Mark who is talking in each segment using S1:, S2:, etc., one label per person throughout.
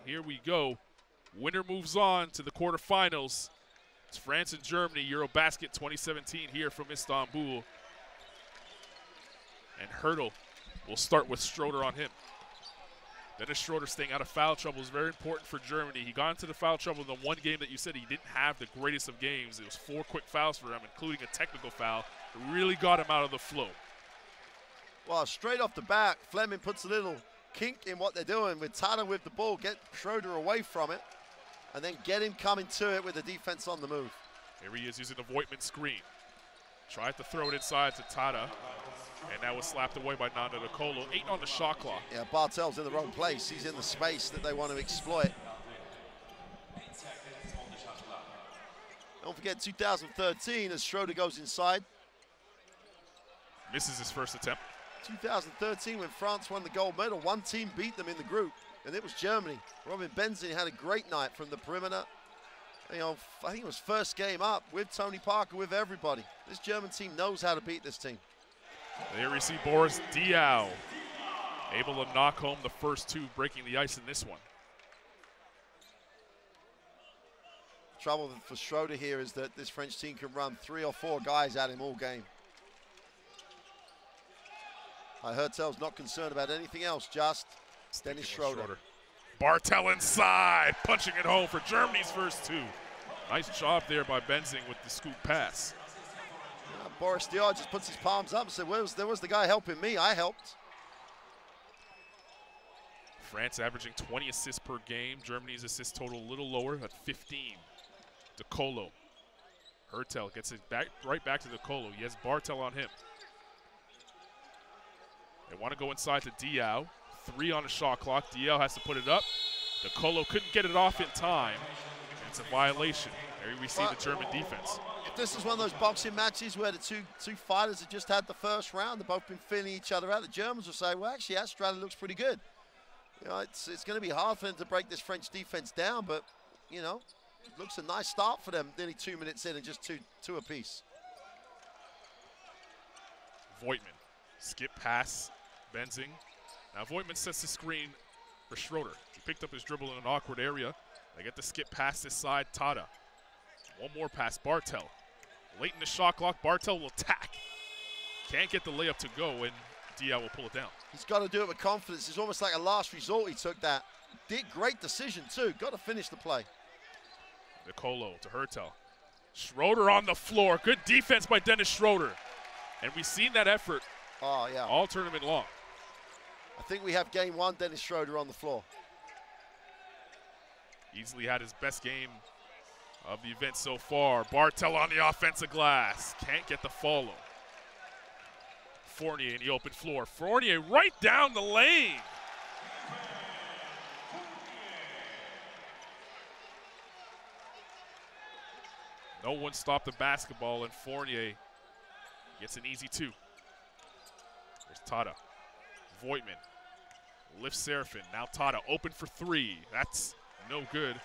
S1: here we go. Winner moves on to the quarterfinals. It's France and Germany, EuroBasket 2017 here from Istanbul. And Hurdle will start with Schroeder on him. Dennis Schroeder staying out of foul trouble is very important for Germany. He got into the foul trouble in the one game that you said he didn't have the greatest of games. It was 4 quick fouls for him, including a technical foul. It really got him out of the flow.
S2: Well, straight off the bat, Fleming puts a little kink in what they're doing with Tata with the ball, get Schroeder away from it, and then get him coming to it with the defense on the move.
S1: Here he is using the Voigtman screen. Tried to throw it inside to Tata, and that was slapped away by Nando De Colo. 8 on the shot clock.
S2: Yeah, Bartel's in the wrong place. He's in the space that they want to exploit. Don't forget 2013 as Schroeder goes inside.
S1: Misses his first attempt.
S2: 2013 when France won the gold medal, one team beat them in the group, and it was Germany. Robin Benzing had a great night from the perimeter. You know, I think it was first game up with Tony Parker, with everybody. This German team knows how to beat this team.
S1: There we see Boris Diaw able to knock home the first 2, breaking the ice in this one.
S2: Trouble for Schroeder here is that this French team can run 3 or 4 guys at him all game. Hurtel's not concerned about anything else, just Dennis Schroeder.
S1: Bartel inside, punching it home for Germany's first 2. Nice job there by Benzing with the scoop pass.
S2: Boris Diaw just puts his palms up and said, there was the guy helping me, I helped.
S1: France averaging 20 assists per game. Germany's assist total a little lower at 15. De Colo. Hurtel gets it back, right back to De Colo. He has Bartel on him. They want to go inside to Diaw. 3 on the shot clock. Diaw has to put it up. De Colo couldn't get it off in time. And it's a violation. There we see the German defense.
S2: If this is one of those boxing matches where the two fighters have just had the first round, they've both been feeling each other out, the Germans will say, well, actually, that strategy looks pretty good. You know, it's going to be hard for them to break this French defense down, but, you know, it looks a nice start for them, nearly 2 minutes in and just two apiece.
S1: Voigtman, skip pass, Benzing. Now Voigtman sets the screen for Schroeder. He picked up his dribble in an awkward area. They get the skip pass this side, Tata. One more pass, Bartel. Late in the shot clock, Bartel will attack. Can't get the layup to go, and Diaw will pull it down.
S2: He's got to do it with confidence. It's almost like a last resort he took that. Great decision, too. Got to finish the play.
S1: De Colo to Hurtel. Schroeder on the floor. Good defense by Dennis Schroeder. And we've seen that effort all tournament long.
S2: I think we have game 1, Dennis Schroeder on the floor.
S1: Easily had his best game of the event so far. Bartel on the offensive glass. Can't get the follow. Fournier in the open floor. Fournier right down the lane. No one stopped the basketball, and Fournier gets an easy 2. There's Tata. Voigtman lifts Serafin. Now Tata open for 3. That's no good.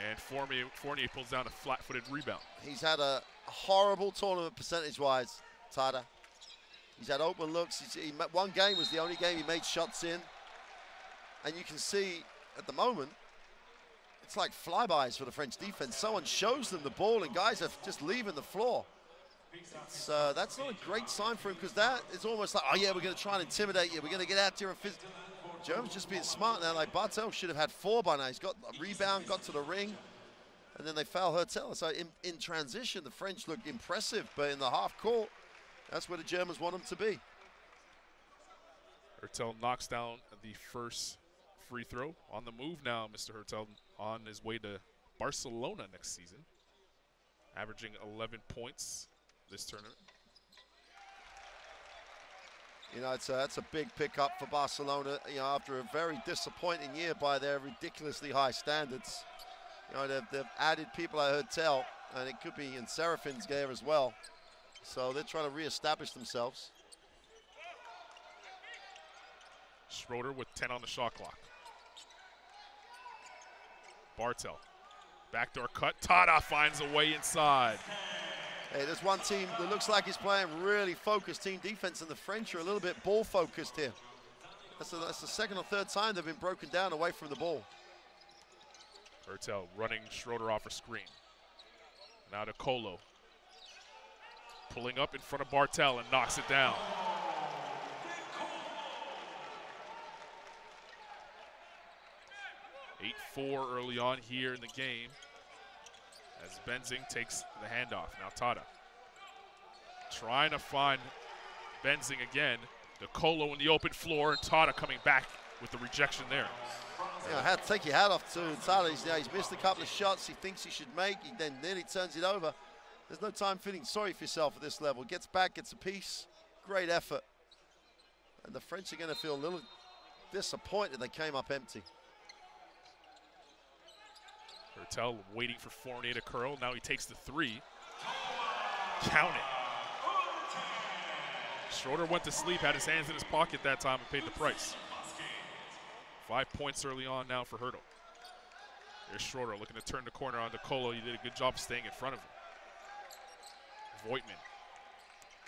S1: And Fournier pulls down a flat-footed rebound.
S2: He's had a horrible tournament percentage-wise, Tata. He's had open looks. One game was the only game he made shots in. And you can see at the moment, it's like flybys for the French defense. Someone shows them the ball and guys are just leaving the floor. That's not a great sign for him, because that is almost like, oh yeah, we're going to try and intimidate you. We're going to get out here and Germans just being smart now. Like Bartel should have had 4 by now. He's got a rebound, got to the ring, and then they foul Hurtel. So in transition, the French looked impressive, but in the half court, that's where the Germans want them to be.
S1: Hurtel knocks down the first free throw. On the move now, Mr. Hurtel on his way to Barcelona next season, averaging 11 points this tournament.
S2: You know, that's a big pickup for Barcelona, you know, after a very disappointing year by their ridiculously high standards. You know, they've added people at Hurtel, and it could be in Serafin's gear as well. So they're trying to reestablish themselves.
S1: Schroeder with 10 on the shot clock. Bartel, backdoor cut. Tata finds a way inside.
S2: Hey, there's one team that looks like it's playing really focused team defense, and the French are a little bit ball focused here. That's the second or third time they've been broken down away from the ball.
S1: Hertel running Schroeder off a screen. Now to Colo. Pulling up in front of Bartel and knocks it down. (8-4) early on here in the game as Benzing takes the handoff. Now Tata trying to find Benzing again. The Colo in the open floor, and Tata coming back with the rejection there.
S2: Yeah, I had to take your hat off to Tata. He's missed a couple of shots he thinks he should make. He then nearly turns it over. There's no time feeling sorry for yourself at this level. Gets back, gets a piece. Great effort. And the French are going to feel a little disappointed they came up empty.
S1: Hertel waiting for Fournier to curl. Now he takes the three. Count it. Schroeder went to sleep, had his hands in his pocket that time and paid the price. 5 points early on now for Hertel. There's Schroeder looking to turn the corner onto Colo. He did a good job staying in front of him. Voigtman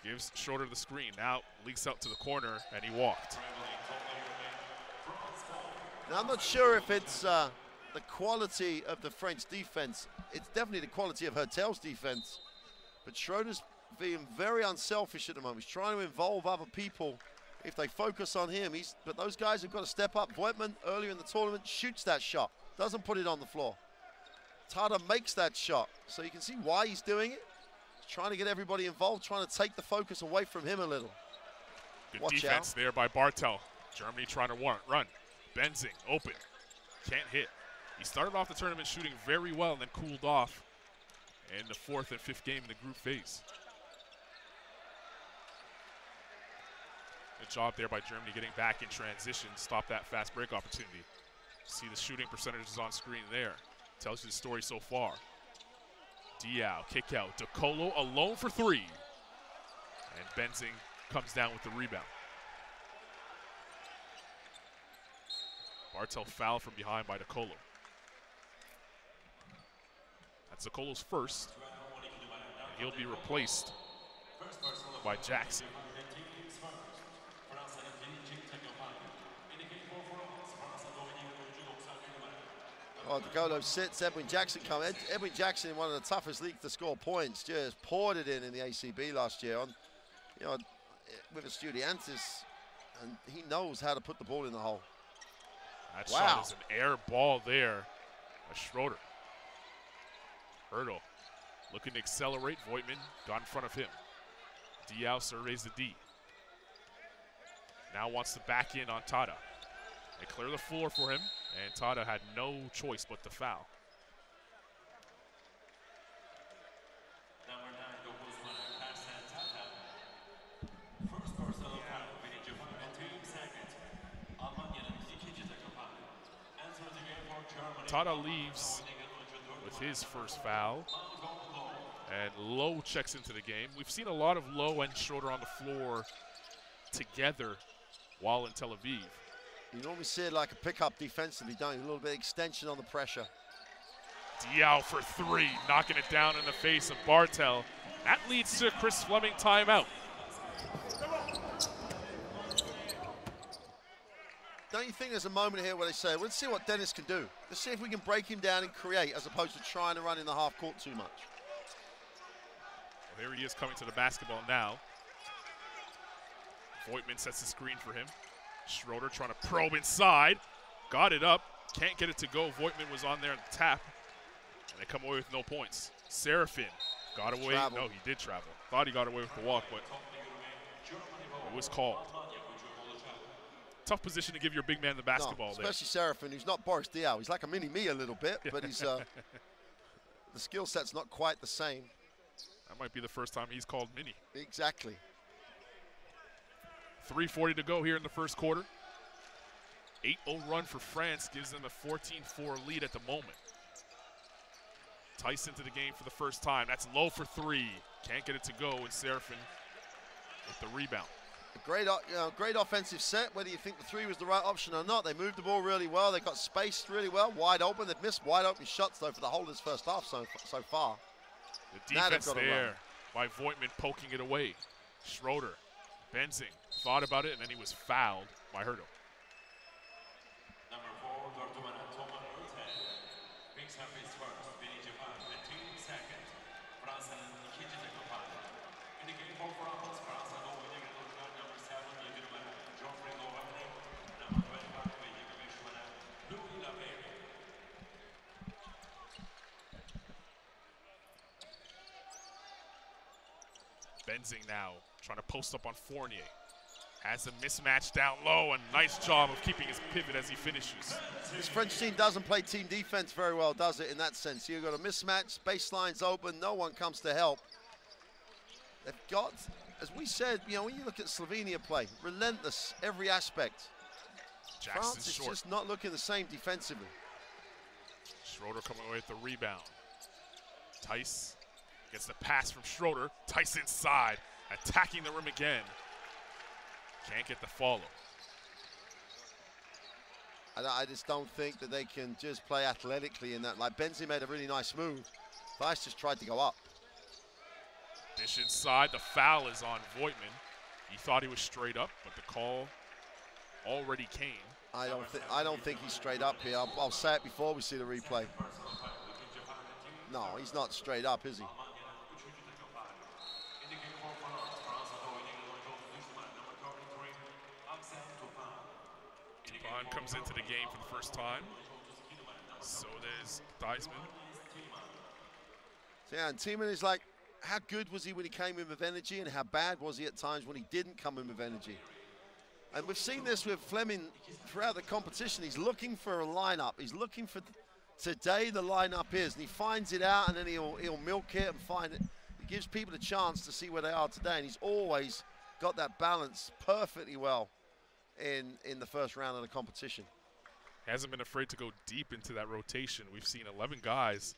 S1: gives Schroeder the screen. Now leaks out to the corner, and he walked.
S2: Now I'm not sure if it's the quality of the French defense. It's definitely the quality of Hertel's defense. But Schroeder's being very unselfish at the moment. He's trying to involve other people if they focus on him. But those guys have got to step up. Voigtman, earlier in the tournament, shoots that shot. Doesn't put it on the floor. Tata makes that shot. So you can see why he's doing it. He's trying to get everybody involved, trying to take the focus away from him a little.
S1: Good
S2: Watch
S1: defense
S2: out.
S1: there by Bartel. Germany trying to run. Benzing, open. Can't hit. He started off the tournament shooting very well and then cooled off in the 4th and 5th game in the group phase. Good job there by Germany getting back in transition, stop that fast break opportunity. See the shooting percentages on screen there. Tells you the story so far. Diao, kick out. De Colo alone for three. And Benzing comes down with the rebound. Bartel foul from behind by De Colo. That's De Colo's first. And he'll be replaced by Jackson.
S2: Oh, De Colo sits, Edwin Jackson comes. Edwin Jackson, one of the toughest leagues to score points, just poured it in the ACB last year on, with Estudiantes, and he knows how to put the ball in the hole.
S1: That shot is an air ball there by Schroeder. Hertel looking to accelerate. Voigtman got in front of him. Diao surveys the D. Now wants to back in on Tata. They clear the floor for him, and Tata had no choice but to foul. Tata leaves with his first foul, and Lowe checks into the game. We've seen a lot of Lowe and Schroeder on the floor together while in Tel Aviv.
S2: You normally see it like a pickup defensively, don't you? A little bit of extension on the pressure.
S1: Diao for three, knocking it down in the face of Bartel. That leads to a Chris Fleming timeout.
S2: Don't you think there's a moment here where they say, let's see what Dennis can do. Let's see if we can break him down and create, as opposed to trying to run in the half court too much.
S1: Well, here he is coming to the basketball now. Voigtman sets the screen for him. Schroeder trying to probe inside. Got it up. Can't get it to go. Voigtman was on there at the tap. And they come away with no points. Serafin got away.
S2: Travel.
S1: No, he did travel. Thought he got away with the walk, but it was called. Tough position to give your big man the basketball there.
S2: Especially Serafin, who's not Boris Diaw. He's like a mini-me a little bit, but he's the skill set's not quite the same.
S1: That might be the first time he's called mini.
S2: Exactly.
S1: 3:40 to go here in the first quarter. 8-0 run for France gives them a 14-4 lead at the moment. Tice into the game for the first time. That's low for three. Can't get it to go, and Serafin with the rebound.
S2: A great offensive set, whether you think the three was the right option or not. They moved the ball really well. They got spaced really well, wide open. They've missed wide open shots, though, for the whole of this first half so far.
S1: The defense there by Voigtman poking it away. Schroeder, Benzing, thought about it, and then he was fouled by Hertel. Benzing now trying to post up on Fournier. Has a mismatch down low, and nice job of keeping his pivot as he finishes.
S2: This French team doesn't play team defense very well, does it, in that sense? You've got a mismatch, baseline's open, no one comes to help. They've got, as we said, you know, when you look at Slovenia play, relentless, every aspect. France is just not looking the same defensively.
S1: Schroeder coming away with the rebound. Tice gets the pass from Schroeder. Tice inside, attacking the rim again. Can't get the follow.
S2: I just don't think that they can just play athletically in that. Like, Benzing made a really nice move. Tice just tried to go up.
S1: Dish inside, the foul is on Voigtman. He thought he was straight up, but the call already came.
S2: I don't think he's straight up here. I'll say it before we see the replay. No, he's not straight up, is he?
S1: Dupont comes into the game for the first time. So does Theismann.
S2: Yeah, and Tiemann is like, how good was he when he came in with energy, and how bad was he at times when he didn't come in with energy? And we've seen this with Fleming throughout the competition. He's looking for a lineup. He's looking for today the lineup is, and he finds it out, and then he'll milk it and find it. He gives people a chance to see where they are today, and he's always got that balance perfectly well in the first round of the competition.
S1: Hasn't been afraid to go deep into that rotation. We've seen 11 guys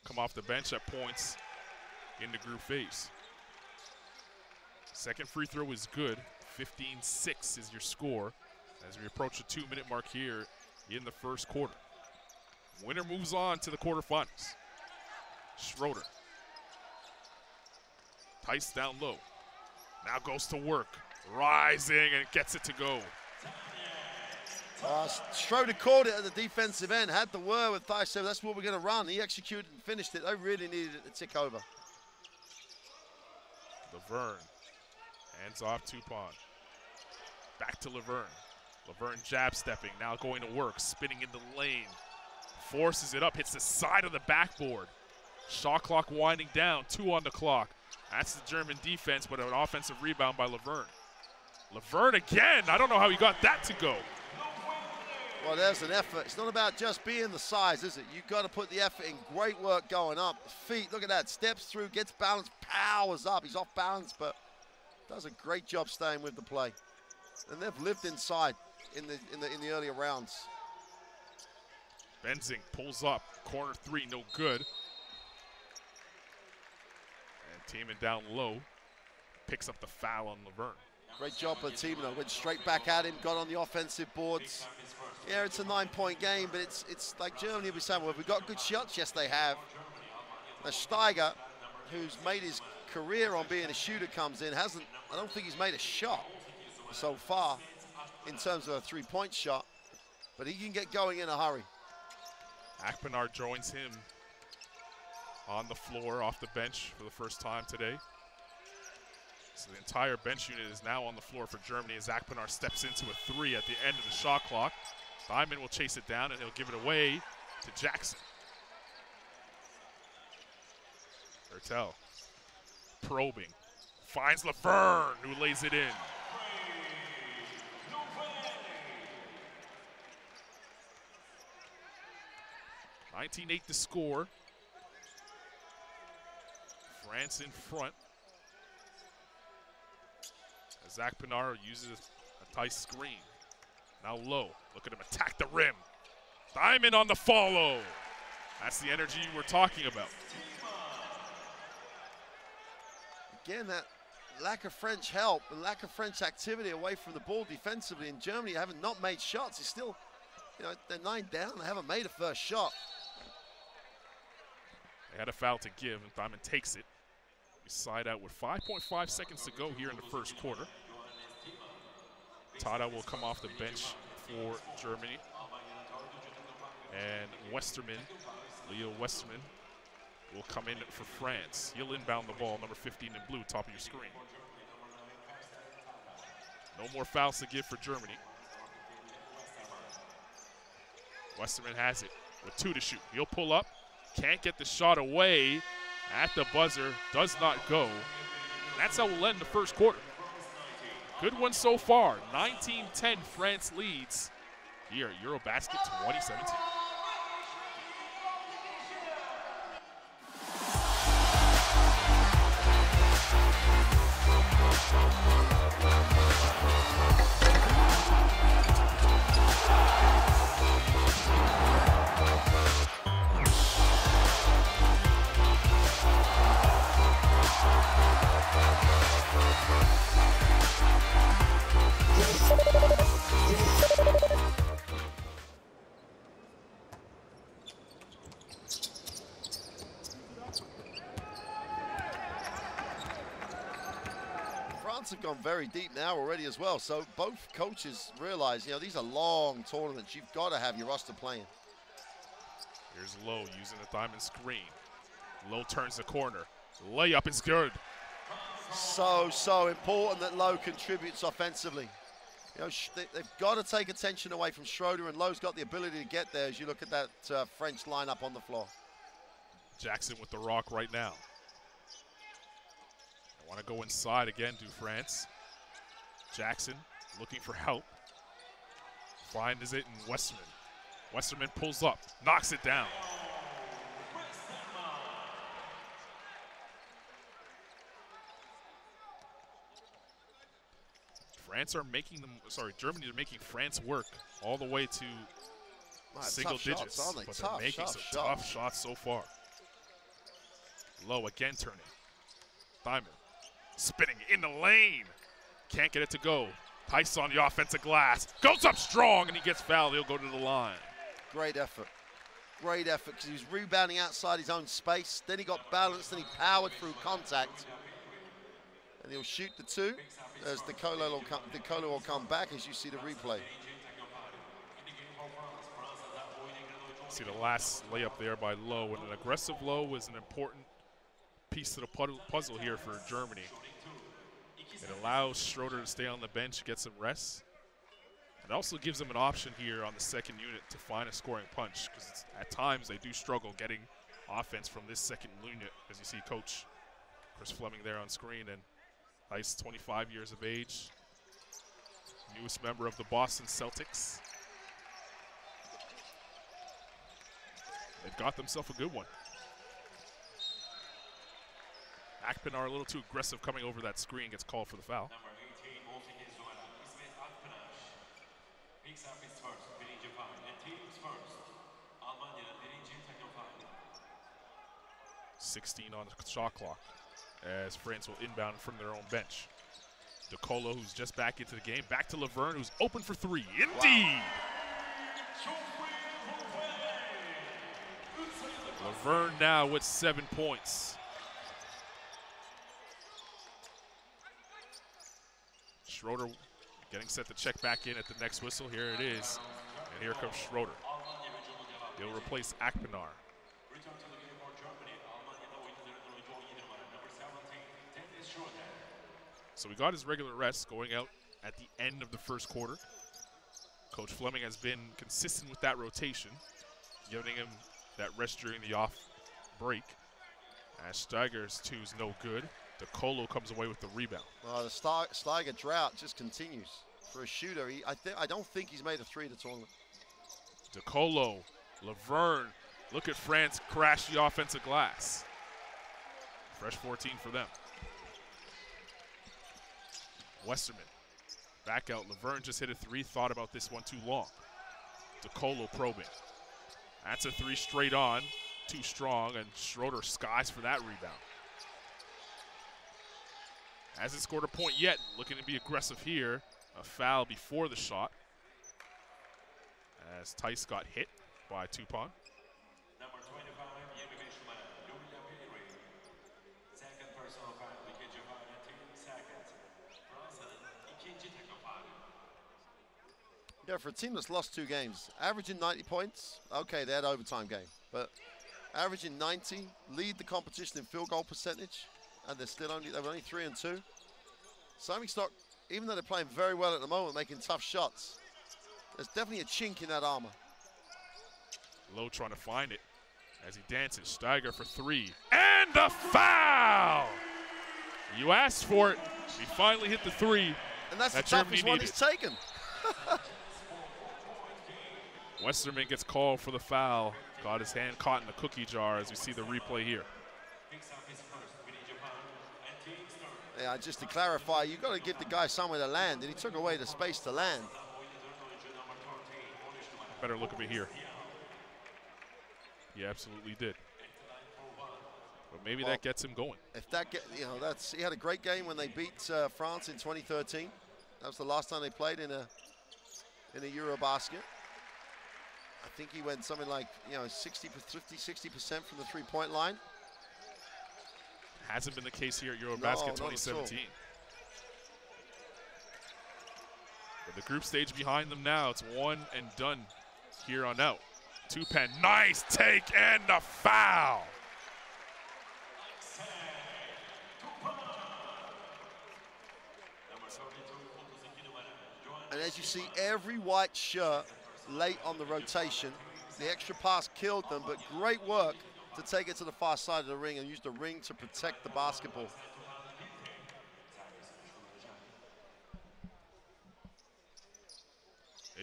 S1: come off the bench at points in the group phase. Second free throw is good. 15-6 is your score as we approach the 2-minute mark here in the first quarter. Winner moves on to the quarterfinals. Schroeder. Tice down low. Now goes to work. Rising and gets it to go.
S2: Schroeder called it at the defensive end. Had the word with Tice, said that's what we're going to run. He executed and finished it. They really needed it to tick over.
S1: Laverne hands off Dupont. Back to Laverne. Laverne jab stepping, now going to work, spinning in the lane. Forces it up, hits the side of the backboard. Shot clock winding down, 2 on the clock. That's the German defense, but an offensive rebound by Laverne. Laverne again, I don't know how he got that to go.
S2: Well, there's an effort. It's not about just being the size, is it? You've got to put the effort in. Great work going up. Feet, look at that. Steps through, gets balance, powers up. He's off balance, but does a great job staying with the play. And they've lived inside in the earlier rounds.
S1: Benzing pulls up. Corner 3, no good. And Tiemann down low. Picks up the foul on Laverne.
S2: Great job by Tiemann. Went straight back at him, got on the offensive boards. Yeah, it's a 9-point game, but it's like Germany will be saying, well, have we got good shots? Yes, they have. Now Steiger, who's made his career on being a shooter, comes in. I don't think he's made a shot so far in terms of a 3-point shot, but he can get going in a hurry.
S1: Akpinar joins him on the floor off the bench for the first time today. So the entire bench unit is now on the floor for Germany as Akpinar steps into a 3 at the end of the shot clock. Diamond will chase it down and he'll give it away to Jackson. Hertel probing, finds Laverne, who lays it in. (19-8) to score. France in front. As Akpinar uses a tight screen. Now low. Look at him attack the rim. Diamond on the follow. That's the energy we're talking about.
S2: Again, that lack of French help and lack of French activity away from the ball defensively in Germany. Haven't not made shots. It's still, you know, they're 9 down. They haven't made a first shot.
S1: They had a foul to give, and Diamond takes it. We side out with 5.5 seconds to go here in the first quarter. Tada will come off the bench for Germany. And Westerman Leo Westerman will come in for France. He'll inbound the ball, number 15 in blue, top of your screen. No more fouls to give for Germany. Westerman has it with 2 to shoot. He'll pull up, can't get the shot away at the buzzer, does not go. That's how we'll end the first quarter. Good one so far. 19-10, France leads here at EuroBasket 2017.
S2: France have gone very deep now already as well, so both coaches realize, you know, these are long tournaments. You've got to have your roster playing.
S1: Here's Lowe using the diamond screen. Lowe turns the corner. Layup is good.
S2: So important that Lowe contributes offensively. You know, they've got to take attention away from Schroeder, and Lowe's got the ability to get there as you look at that French lineup on the floor.
S1: Jackson with the rock right now. I want to go inside again, do France. Jackson looking for help. Finds it in Westerman. Westerman pulls up, knocks it down. Germany are making France work all the way to single digits, but they're making some tough shots so far. Lowe again turning. Diamond spinning in the lane. Can't get it to go. Tice on the offensive glass. Goes up strong and he gets fouled. He'll go to the line.
S2: Great effort. Great effort because he was rebounding outside his own space. Then he got balanced and he powered through contact. And he'll shoot the 2 as De Colo will come back as you see the replay.
S1: See the last layup there by Lowe. And an aggressive Lowe was an important piece to the puzzle here for Germany. It allows Schroeder to stay on the bench, get some rest. It also gives them an option here on the second unit to find a scoring punch, because at times they do struggle getting offense from this second unit, as you see Coach Chris Fleming there on screen. And Tice, 25 years of age, newest member of the Boston Celtics. They've got themselves a good one. Akpinar a little too aggressive coming over that screen, gets called for the foul. 16 on the shot clock as France will inbound from their own bench. De Colo, who's just back into the game, back to Laverne, who's open for 3. Indeed! Wow. Laverne now with 7 points. Schroeder getting set to check back in at the next whistle. Here it is. And here comes Schroeder. He'll replace Akpinar. So we got his regular rest going out at the end of the first quarter. Coach Fleming has been consistent with that rotation, giving him that rest during the off break. As Steiger's 2 is no good. De Colo comes away with the rebound.
S2: Well, the Steiger drought just continues. For a shooter, I don't think he's made a 3 of the tournament.
S1: De Colo, Laverne, look at France crash the offensive glass. Fresh 14 for them. Westerman, back out. Laverne just hit a 3, thought about this one too long. De Colo probing. That's a 3 straight on, too strong, and Schroeder skies for that rebound. Hasn't scored a point yet, looking to be aggressive here. A foul before the shot as Tice got hit by Tupon.
S2: Yeah, for a team that's lost 2 games, averaging 90 points, okay, they had an overtime game. But averaging 90, lead the competition in field goal percentage, and they're only 3 and 2. Simon Stock, even though they're playing very well at the moment, making tough shots, there's definitely a chink in that armor.
S1: Lowe trying to find it as he dances. Steiger for 3, and the foul! You asked for it. He finally hit the 3.
S2: And that's the toughest one he's taken.
S1: Westerman gets called for the foul. Got his hand caught in the cookie jar as we see the replay here.
S2: Yeah, just to clarify, you've got to give the guy somewhere to land, and he took away the space to land.
S1: Better look of it here. He absolutely did. But maybe that gets him going.
S2: If that he had a great game when they beat France in 2013. That was the last time they played in a EuroBasket. I think he went something like 60% from the three-point line.
S1: Hasn't been the case here at EuroBasket 2017. But the group stage behind them now, it's one and done here on out. Tupen, nice take and the foul.
S2: And as you see, every white shirt late on the rotation. The extra pass killed them, but great work to take it to the far side of the ring and use the ring to protect the basketball.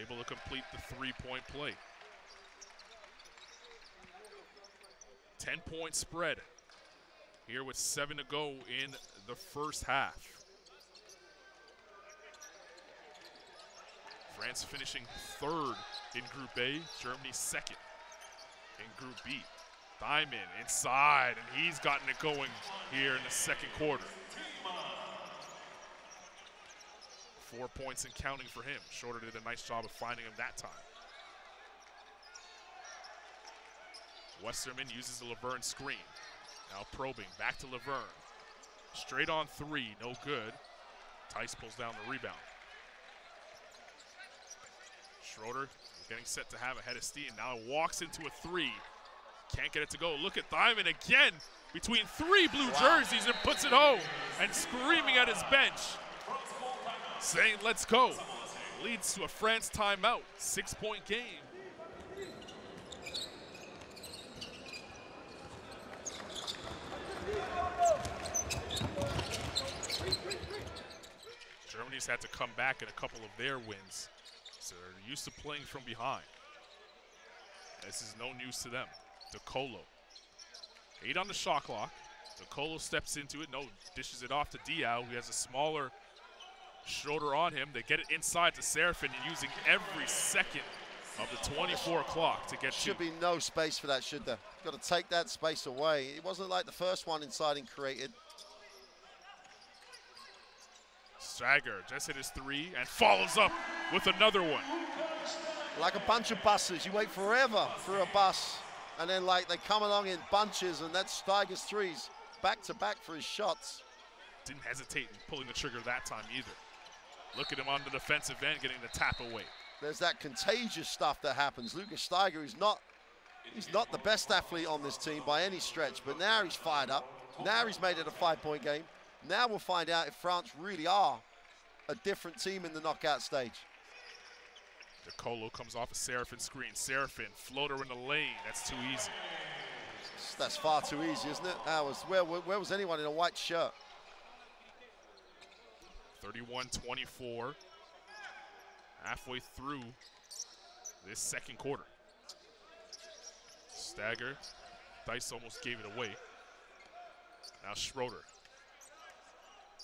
S1: Able to complete the three-point play. 10-point spread here with 7 to go in the first half. France finishing 3rd in Group A, Germany 2nd in Group B. Diamond inside, and he's gotten it going here in the second quarter. 4 points and counting for him. Schroeder did a nice job of finding him that time. Westerman uses the Laverne screen. Now probing, back to Laverne. Straight on 3, no good. Tice pulls down the rebound. Schroeder getting set to have a head of steam. Now walks into a 3. Can't get it to go. Look at Diamond again between 3 blue jerseys and puts it home. And screaming at his bench, saying, let's go. Leads to a France timeout. 6-point game. Germany's had to come back in a couple of their wins. So they're used to playing from behind. This is no news to them. DeColo. 8 on the shot clock. DeColo steps into it. No, dishes it off to Diao, who has a smaller Schroeder on him. They get it inside to Serafin, using every second of the 24 clock to get to.
S2: Should be no space for that, should there? Got to take that space away. It wasn't like the first one inside and created.
S1: Steiger just hit his 3 and follows up with another one.
S2: Like a bunch of buses. You wait forever for a bus, and then like they come along in bunches, and that's Steiger's 3s back to back for his shots.
S1: Didn't hesitate in pulling the trigger that time either. Look at him on the defensive end getting the tap away.
S2: There's that contagious stuff that happens. Lucas Steiger is he's not the best athlete on this team by any stretch, but now he's fired up. Now he's made it a 5-point game. Now we'll find out if France really are a different team in the knockout stage.
S1: DeColo comes off a Serafin screen. Serafin, floater in the lane. That's too easy.
S2: That's far too easy, isn't it? Where was anyone in a white shirt?
S1: 31-24. Halfway through this second quarter. Stagger. Dice almost gave it away. Now Schroeder.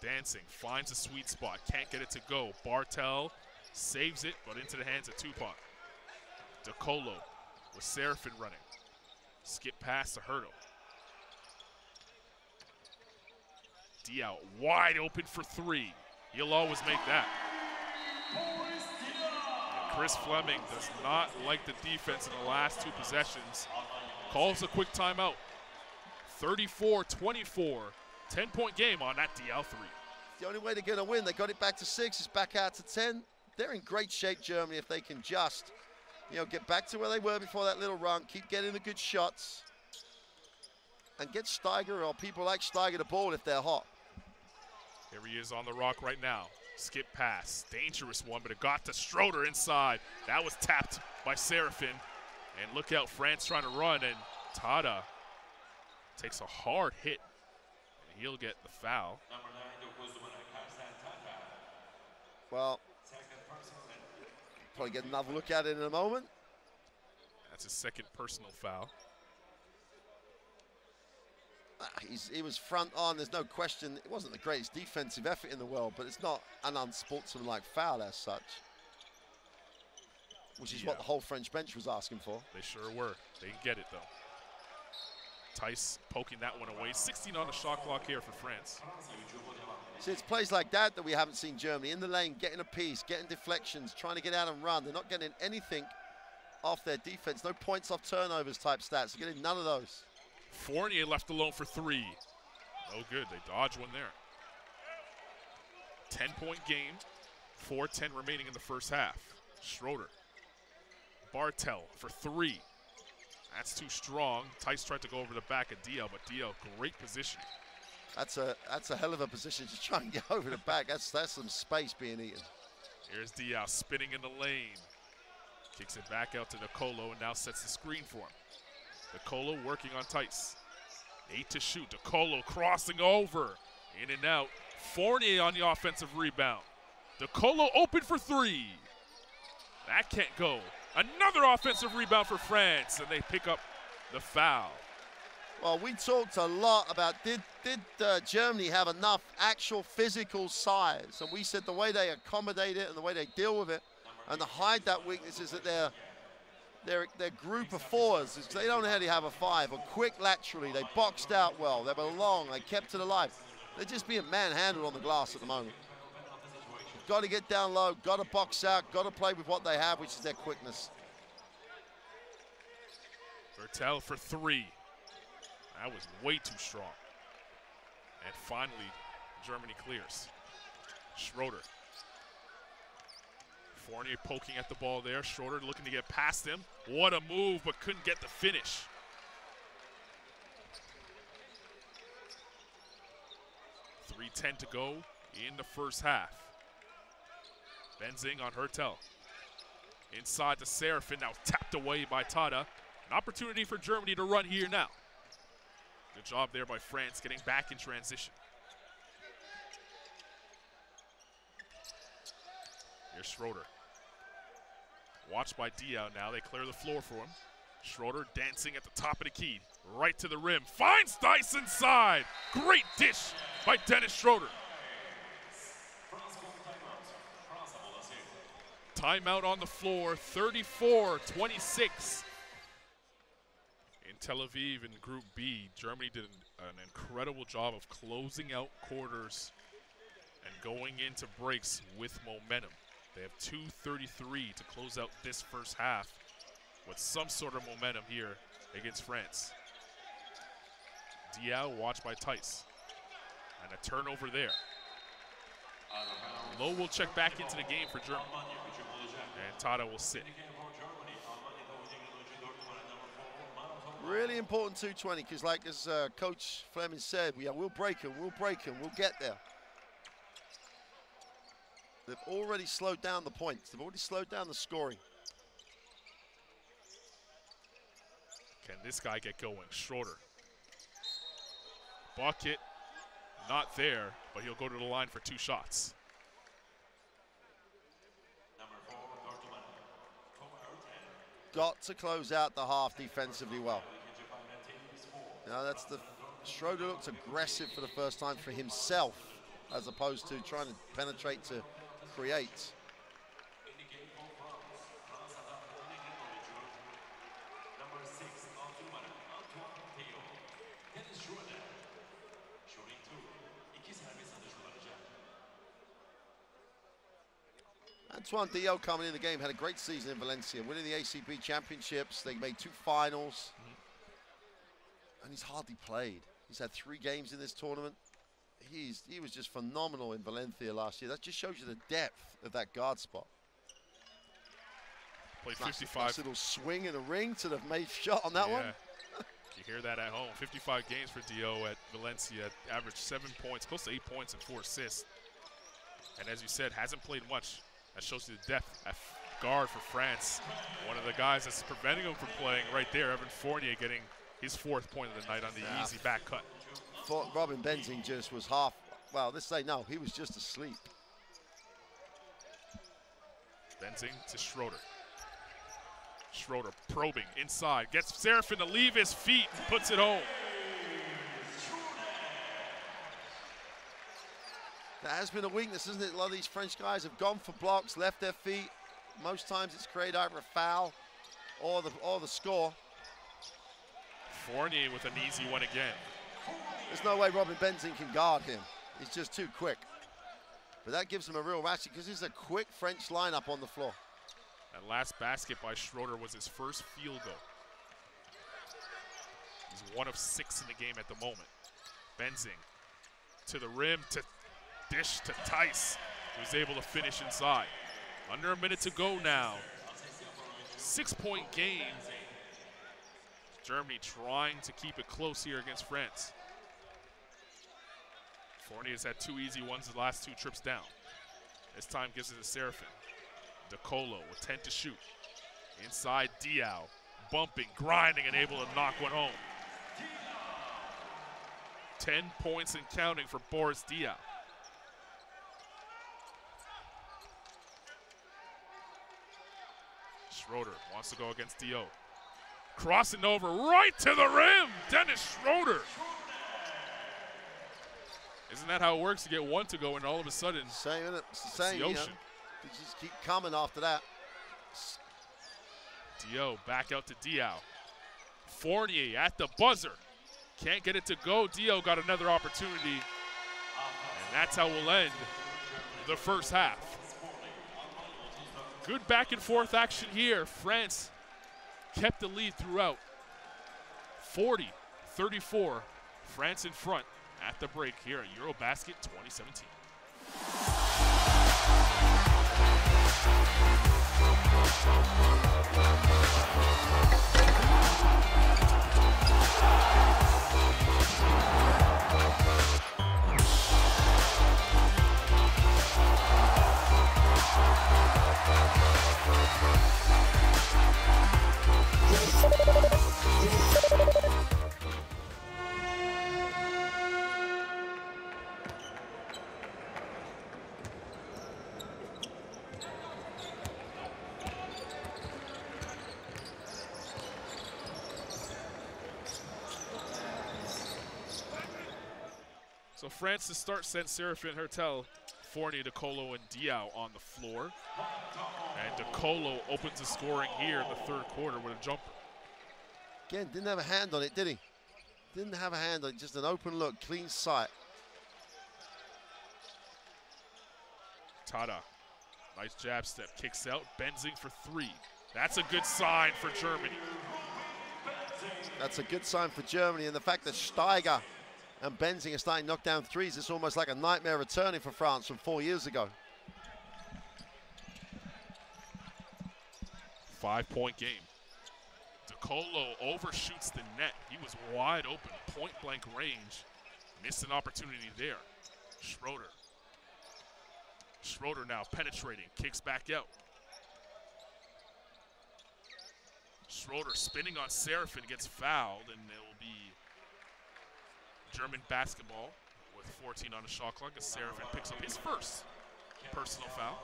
S1: Dancing, finds a sweet spot, can't get it to go. Bartel saves it, but into the hands of Tupac. DeColo with Serafin running. Skip past to Hurdle. Diao wide open for 3. He'll always make that. And Chris Fleming does not like the defense in the last 2 possessions. Calls a quick timeout. 34-24. 10-point game on that DL 3.
S2: The only way they're going to win, they got it back to 6, it's back out to 10. They're in great shape, Germany, if they can just, get back to where they were before that little run, keep getting the good shots. and get Steiger or people like Steiger the ball if they're hot.
S1: Here he is on the rock right now. Skip pass, dangerous one, but it got to Schroeder inside. That was tapped by Serafin. And look out, France trying to run, and Tada takes a hard hit, and he'll get the foul.
S2: Well, probably get another look at it in a moment.
S1: That's his second personal foul.
S2: He was front on, there's no question. It wasn't the greatest defensive effort in the world, but it's not an unsportsmanlike foul as such. Which is what the whole French bench was asking for.
S1: They sure were. They didn't get it, though. Tice poking that one away. 16 on the shot clock here for France.
S2: See, it's plays like that that we haven't seen Germany. In the lane, getting a piece, getting deflections, trying to get out and run. They're not getting anything off their defense. No points off turnovers type stats. They're getting none of those.
S1: Fournier left alone for three. No good. They dodged one there. 10-point game. 4:10 remaining in the first half. Schroeder. Bartel for three. That's too strong. Tice tried to go over the back of Dio, but Dio, great position.
S2: That's a hell of a position to try and get over the back. That's some space being eaten.
S1: Here's Diao spinning in the lane. Kicks it back out to Nicolo and now sets the screen for him. Nicolo working on Tice. 8 to shoot. Nicolo crossing over. In and out. Fournier on the offensive rebound. Nicolo open for three. That can't go. Another offensive rebound for France, and they pick up the foul.
S2: Well, we talked a lot about did Germany have enough actual physical size, and we said the way they accommodate it and the way they deal with it and to hide that weakness is that their group of fours, they don't really have a five, or quick laterally, they boxed out well, they were long, they kept it alive. They're just being manhandled on the glass at the moment. Got to get down low, got to box out, got to play with what they have, which is their quickness.
S1: Bertel for three. That was way too strong. And finally, Germany clears. Schroeder. Fournier poking at the ball there. Schroeder looking to get past him. What a move, but couldn't get the finish. .310 to go in the first half. Benzing on Hertel. Inside to Serafin, now tapped away by Tada. An opportunity for Germany to run here now. Good job there by France getting back in transition. Here's Schroeder. Watched by Diao now. They clear the floor for him. Schroeder dancing at the top of the key. Right to the rim. Finds Dice inside. Great dish by Dennis Schroeder. Timeout on the floor, 34-26. In Tel Aviv in Group B, Germany did an incredible job of closing out quarters and going into breaks with momentum. They have 2:33 to close out this first half with some sort of momentum here against France. Diao watched by Tice. And a turnover there. Lowe will check back into the game for Germany. And Tada will sit.
S2: Really important 220, because like as Coach Fleming said, we'll break them, we'll get there. They've already slowed down the points. They've already slowed down the scoring.
S1: Can this guy get going? Schroeder. Bucket, not there, but he'll go to the line for two shots.
S2: Got to close out the half defensively well. Now that's Schroeder looks aggressive for the first time for himself, as opposed to trying to penetrate to create. Antoine Diao coming in the game, had a great season in Valencia, winning the ACB championships. They made 2 finals. And he's hardly played. He's had 3 games in this tournament. He was just phenomenal in Valencia last year. That just shows you the depth of that guard spot.
S1: Played
S2: nice,
S1: 55.
S2: Nice little swing and a ring to the made shot on that one.
S1: You hear that at home. 55 games for Dio at Valencia, averaged 7 points, close to 8 points and 4 assists. And as you said, hasn't played much. That shows you the depth at guard for France. One of the guys that's preventing him from playing right there, Evan Fournier, getting his 4th point of the night on the easy back cut.
S2: Robin Benzing just was half, well, let's say no, he was just asleep.
S1: Benzing to Schroeder. Schroeder probing inside, gets Serafin to leave his feet, puts it home.
S2: That has been a weakness, isn't it? A lot of these French guys have gone for blocks, left their feet. Most times it's created either a foul or the score.
S1: Fournier with an easy one again.
S2: There's no way Robin Benzing can guard him. He's just too quick. But that gives him a real ratchet because it's a quick French lineup on the floor.
S1: That last basket by Schroeder was his first field goal. He's 1 of 6 in the game at the moment. Benzing to the rim, to dish to Tice, who's able to finish inside. Under a minute to go now. 6-point game. Germany trying to keep it close here against France. Fournier's had 2 easy ones the last 2 trips down. This time gives it to Serafin. DeColo with 10 to shoot. Inside Diaw, bumping, grinding, and able to knock one home. 10 points and counting for Boris Diaw. Schroeder wants to go against Dio. Crossing over right to the rim, Dennis Schroeder. Isn't that how it works? You get 1 to go and all of a sudden,
S2: it's the
S1: ocean.
S2: You know, they just keep coming after that.
S1: Dio back out to Diaw. Fournier at the buzzer. Can't get it to go. Dio got another opportunity. And that's how we'll end the first half. Good back and forth action here. France kept the lead throughout. 40-34. France in front at the break here at EuroBasket 2017. So France to start sent Serafin, Hertel, Fournier, DeColo, and Diaw on the floor. And DeColo opens the scoring here in the 3rd quarter with a jumper.
S2: Again, didn't have a hand on it, did he? Didn't have a hand on it, just an open look, clean sight.
S1: Tada, nice jab step, kicks out, Benzing for 3. That's a good sign for Germany.
S2: That's a good sign for Germany, and the fact that Steiger and Benzing are starting to knock down threes, it's almost like a nightmare returning for France from 4 years ago.
S1: 5-point game. DeColo overshoots the net. He was wide open, point-blank range. Missed an opportunity there. Schroeder. Schroeder now penetrating, kicks back out. Schroeder spinning on Serafin, gets fouled, and it will be German basketball with 14 on the shot clock as Serafin picks up his first personal foul.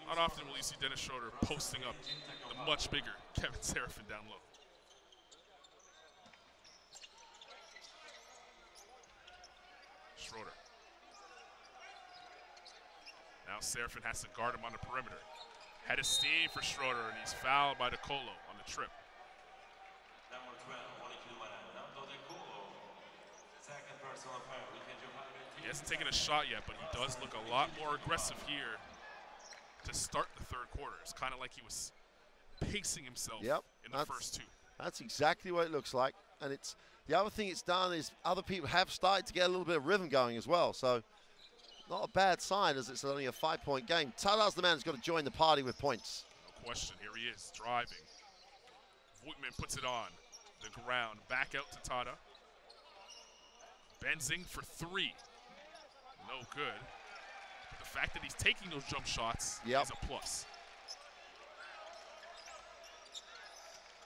S1: Not often will you see Dennis Schroeder posting up the much bigger Kevin Serafin down low. Schroeder. Now Serafin has to guard him on the perimeter. Head of steam for Schroeder, and he's fouled by DeColo on the trip. He hasn't taken a shot yet, but he does look a lot more aggressive here to start the 3rd quarter. It's kind of like he was pacing himself in the first 2.
S2: That's exactly what it looks like. And it's the other thing it's done is other people have started to get a little bit of rhythm going as well. So not a bad sign as it's only a 5-point game. Tadah's the man who's got to join the party with points.
S1: No question. Here he is driving. Voigtman puts it on the ground. Back out to Tada. Benzing for 3. No good. But the fact that he's taking those jump shots is a plus.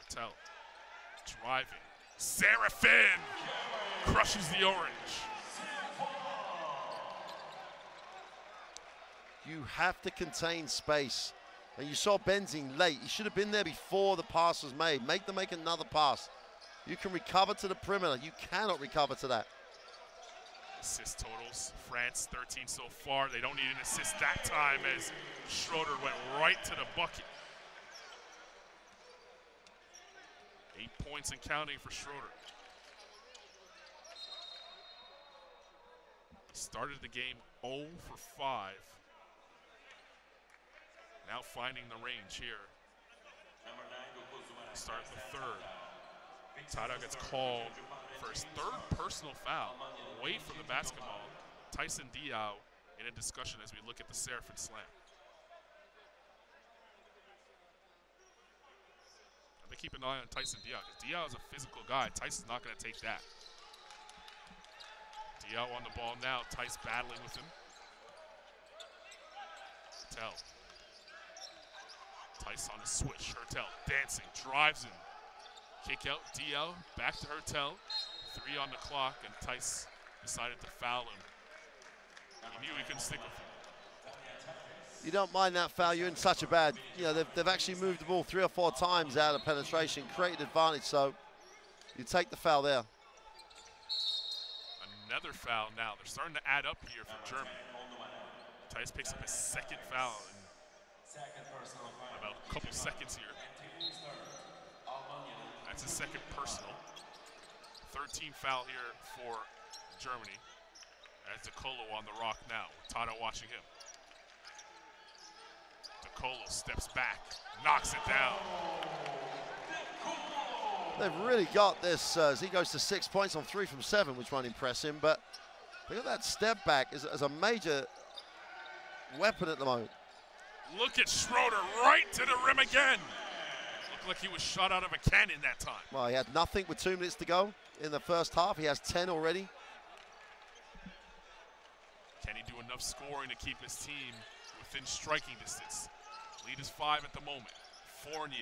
S1: Patel driving. Serafin crushes the orange.
S2: You have to contain space. And you saw Benzing late. He should have been there before the pass was made. Make them make another pass. You can recover to the perimeter. You cannot recover to that.
S1: Assist totals. France 13 so far. They don't need an assist that time as Schroeder went right to the bucket. 8 points and counting for Schroeder. He started the game 0 for 5. Now finding the range here. Start the third. Tada gets called for his 3rd personal foul away from the basketball. Tyson Diao in a discussion as we look at the Serafin slam. They keep an eye on Tyson Diao because Diao is a physical guy. Tyson's not going to take that. Diao on the ball now. Tice battling with him. Hertel. Tice on the switch. Hertel dancing, drives him. Kick out Diao, back to Hertel. 3 on the clock, and Tice decided to foul him. He knew he couldn't stick with him.
S2: You don't mind that foul. You're in such a bad, you know, they've actually moved the ball 3 or 4 times out of penetration, created advantage, so you take the foul there.
S1: Another foul now. They're starting to add up here for Germany. Tice picks up his 2nd foul in about a couple seconds here. That's his 2nd personal. 13 foul here for Germany. As DeColo on the rock now. Tada watching him. DeColo steps back, knocks it down.
S2: They've really got this as he goes to 6 points on 3 from 7, which won't impress him, but they got that step back as a major weapon at the moment.
S1: Look at Schroeder right to the rim again. Looked like he was shot out of a cannon that time.
S2: Well, he had nothing with 2 minutes to go in the first half. He has 10 already.
S1: Can he do enough scoring to keep his team within striking distance? Lead is 5 at the moment. Fournier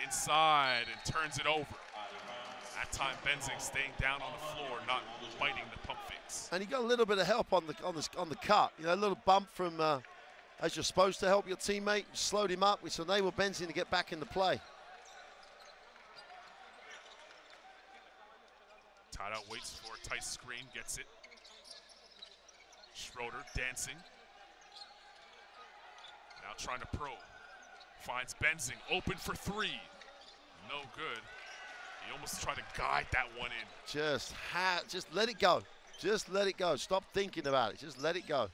S1: inside and turns it over. That time Benzing staying down on the floor, not biting the pump fakes.
S2: And he got a little bit of help on the cut. You know, a little bump from as you're supposed to help your teammate. Slowed him up, which enabled Benzing to get back into play.
S1: Tada waits for a tight screen, gets it. Schroeder dancing. Now trying to probe. Finds Benzing, open for 3. No good. He almost tried to guide that one in.
S2: Just let it go. Just let it go. Stop thinking about it. Just let it go.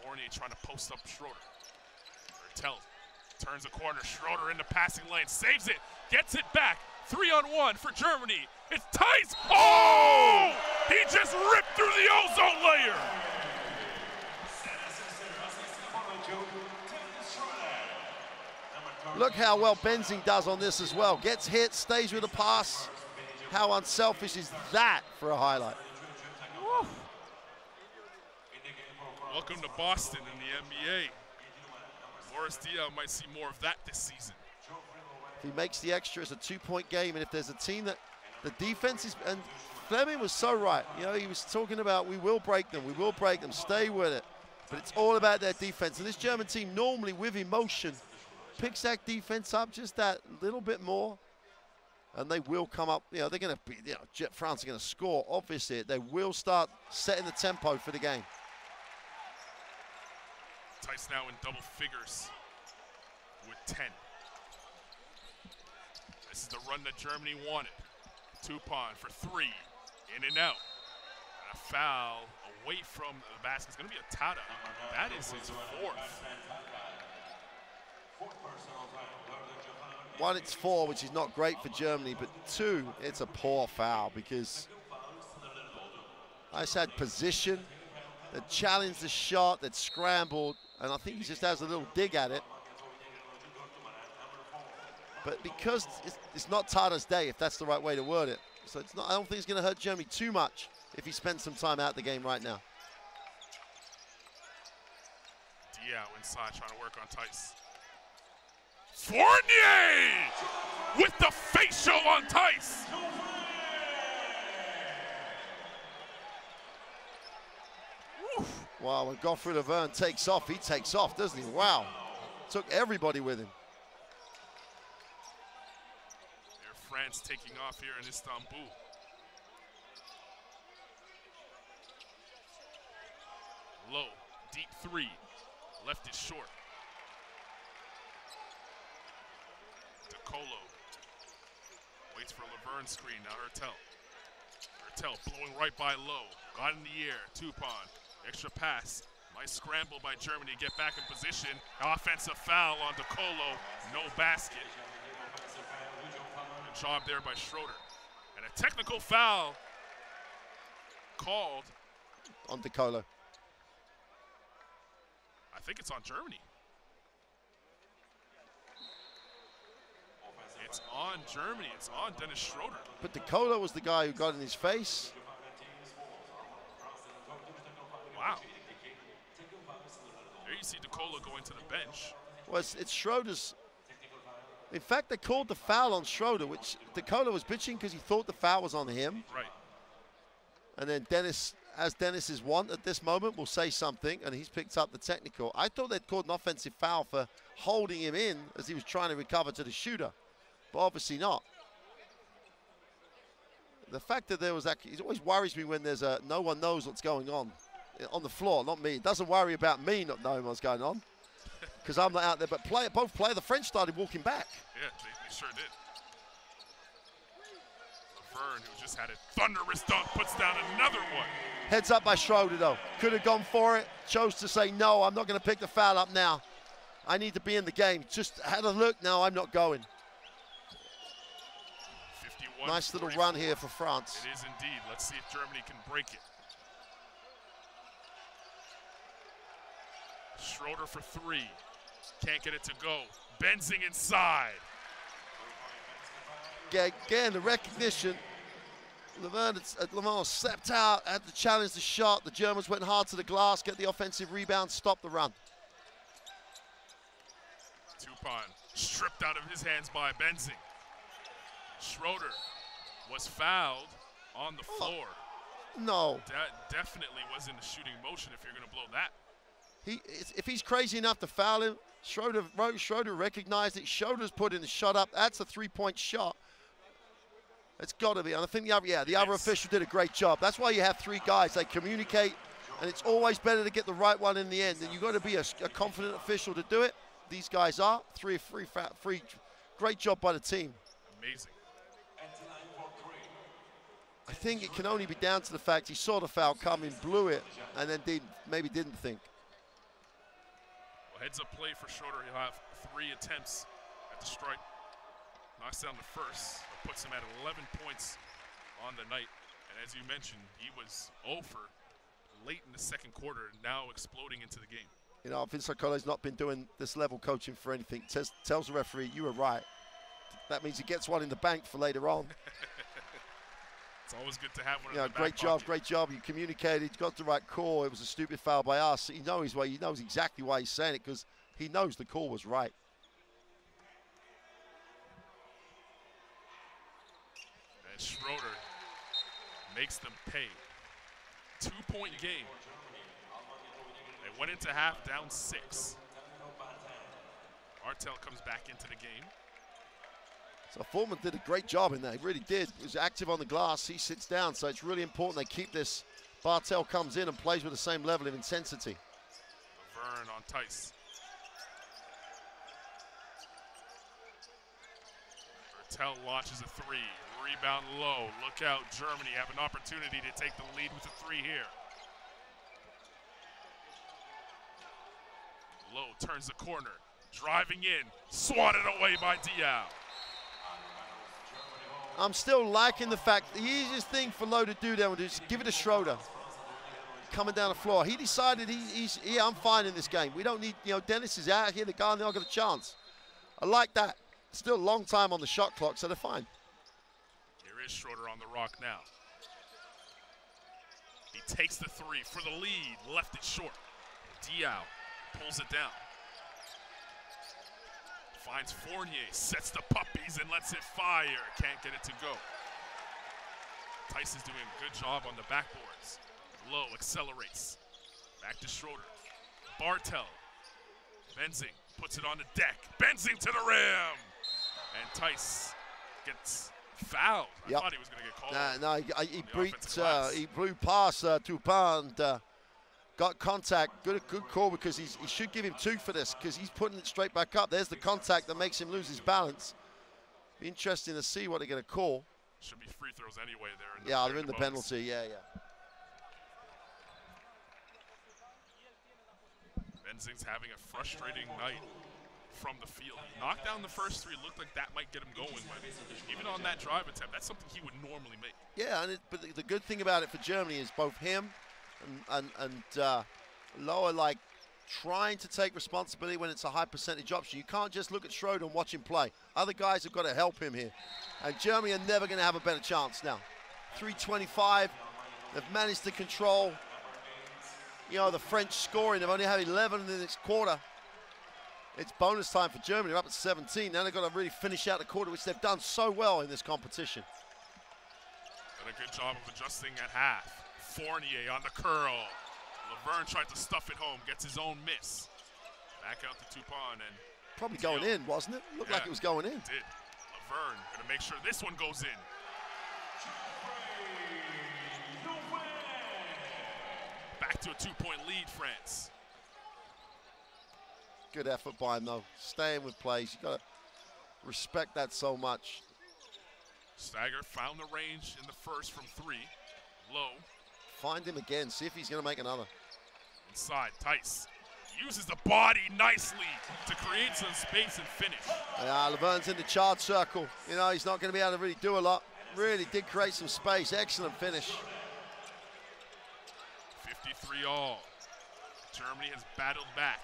S1: Fournier trying to post up Schroeder. Hertel turns the corner. Schroeder in the passing lane. Saves it. Gets it back. 3-on-1 for Germany. It's Tice. Oh! He just ripped through the ozone layer.
S2: Look how well Benzing does on this as well. Gets hit, stays with the pass. How unselfish is that for a highlight? Woo.
S1: Welcome to Boston in the NBA. Boris Diaw might see more of that this season.
S2: If he makes the extra, it's a 2-point game, and if there's a team that the defense is, and Fleming was so right. You know, he was talking about we will break them, stay with it. But it's all about their defense. And this German team normally with emotion picks that defense up just that little bit more, and they will come up. You know, they're going to be, you know, France are going to score. Obviously, they will start setting the tempo for the game.
S1: Tice now in double figures with 10. This is the run that Germany wanted. Tupon for 3, in and out. And a foul away from the basket. It's going to be a Tada. That is his 4th.
S2: 1, it's 4, which is not great for Germany, but 2, it's a poor foul because I just had position, that challenged the shot, that scrambled, and I think he just has a little dig at it. But because it's not Tada's day, if that's the right way to word it. So it's not. I don't think it's going to hurt Germany too much if he spends some time out the game right now.
S1: Diao inside trying to work on Tice. Fournier with the facial on Tice.
S2: Wow, when Godfrey Laverne takes off, he takes off, doesn't he? Wow. Took everybody with him.
S1: Air France taking off here in Istanbul. Low, deep three. Left is short. DeColo waits for Laverne's screen. Now Hertel. Hertel blowing right by Low. Got in the air. Tupon. Extra pass. Nice scramble by Germany. Get back in position. Offensive foul on DeColo. No basket. Good job there by Schroeder. And a technical foul called
S2: on DeColo.
S1: I think it's on Germany. It's on Germany. It's on Dennis Schroeder.
S2: But DeColo was the guy who got in his face.
S1: Wow. There you see DeColo going to the bench.
S2: Well, it's Schroeder's. In fact, they called the foul on Schroeder, which DeColo was bitching because he thought the foul was on him.
S1: Right.
S2: And then Dennis, as Dennis is wont at this moment, will say something, and he's picked up the technical. I thought they'd called an offensive foul for holding him in as he was trying to recover to the shooter, but obviously not. The fact that there was actually, it always worries me when there's no one knows what's going on the floor, not me. It doesn't worry about me not knowing what's going on because I'm not out there, but both players, the French started walking back.
S1: Yeah, they sure did. Laverne, who just had a thunderous dunk, puts down another one.
S2: Heads up by Schroeder, though. Could have gone for it. Chose to say, no, I'm not going to pick the foul up now. I need to be in the game. Just had a look. No, I'm not going.
S1: 51,
S2: nice little
S1: 44.
S2: run here for France.
S1: It is indeed. Let's see if Germany can break it. Schroeder for three. Can't get it to go. Benzing inside.
S2: Again, the recognition. Laverne stepped out, had to challenge the shot. The Germans went hard to the glass, get the offensive rebound, stop the run.
S1: Tupon stripped out of his hands by Benzing. Schroeder was fouled on the floor.
S2: No.
S1: That definitely wasn't a shooting motion if you're going to blow that.
S2: If he's crazy enough to foul him, Schroeder recognized it. Schroeder's put in the shot up. That's a three-point shot. It's got to be. And I think the other official did a great job. That's why you have three guys. They communicate, and it's always better to get the right one in the end. And you've got to be a confident official to do it. These guys are. Three. Great job by the team.
S1: Amazing.
S2: I think it can only be down to the fact he saw the foul coming, blew it, and then maybe didn't think.
S1: Well, heads up play for Schroeder. He'll have 3 attempts at the strike. Knocks down the first. Puts him at 11 points on the night. And as you mentioned, he was 0 for late in the second quarter, now exploding into the game.
S2: You know, Vince Cola's not been doing this level coaching for anything. Tells the referee, you were right. That means he gets one in the bank for later on.
S1: It's always good to have one in the back
S2: great job. You communicated, got the right call. It was a stupid foul by us. He knows exactly why he's saying it because he knows the call was right.
S1: Schroeder makes them pay. 2-point game. They went into half down 6. Artel comes back into the game.
S2: So Foreman did a great job in that. He really did. He was active on the glass. He sits down, so it's really important they keep this. Bartel comes in and plays with the same level of intensity.
S1: Laverne on Tice. Artel launches a 3. Rebound low. Look out, Germany have an opportunity to take the lead with a 3 here. Low turns the corner. Driving in. Swatted away by Diao.
S2: I'm still liking the fact the easiest thing for Low to do there was just give it to Schroeder. Coming down the floor. He decided I'm fine in this game. We don't need, Dennis is out here. The guy not got a chance. I like that. Still a long time on the shot clock, so they're fine.
S1: Here is Schroeder on the rock now. He takes the three for the lead, left it short. Diaw pulls it down. Finds Fournier, sets the puppies and lets it fire. Can't get it to go. Tice is doing a good job on the backboards. Low accelerates. Back to Schroeder. Bartel. Benzing puts it on the deck. Benzing to the rim. And Tice gets fouled. I thought he was going to get called.
S2: He blew past Toupin and got contact. Good call, because he should give him 2 for this, because he's putting it straight back up. There's the contact that makes him lose his balance. Be interesting to see what they're going to call.
S1: Should be free throws anyway there.
S2: They're in the penalty. Yeah.
S1: Benzing's having a frustrating night from the field. He knocked down the first 3. Looked like that might get him going. But even on that drive attempt, that's something he would normally make.
S2: Yeah, but the good thing about it for Germany is both him and Lower, like, trying to take responsibility when it's a high percentage option. You can't just look at Schroeder and watch him play. Other guys have got to help him here. And Germany are never going to have a better chance now. 3:25. They've managed to control, the French scoring. They've only had 11 in this quarter. It's bonus time for Germany. They're up at 17. Now they've got to really finish out the quarter, which they've done so well in this competition.
S1: Done a good job of adjusting at half. Fournier on the curl. Laverne tried to stuff it home, gets his own miss. Back out to Toupin and
S2: probably going in, wasn't it? Looked like it was going in.
S1: It did. Laverne gonna make sure this one goes in. Back to a 2-point lead, France.
S2: Good effort by him, though. Staying with plays. You gotta respect that so much.
S1: Stagger found the range in the first from 3. Low.
S2: Find him again. See if he's gonna make another.
S1: Inside, Tice uses the body nicely to create some space and finish.
S2: Yeah, Laverne's in the charge circle. He's not going to be able to really do a lot. Really did create some space. Excellent finish.
S1: 53 all. Germany has battled back.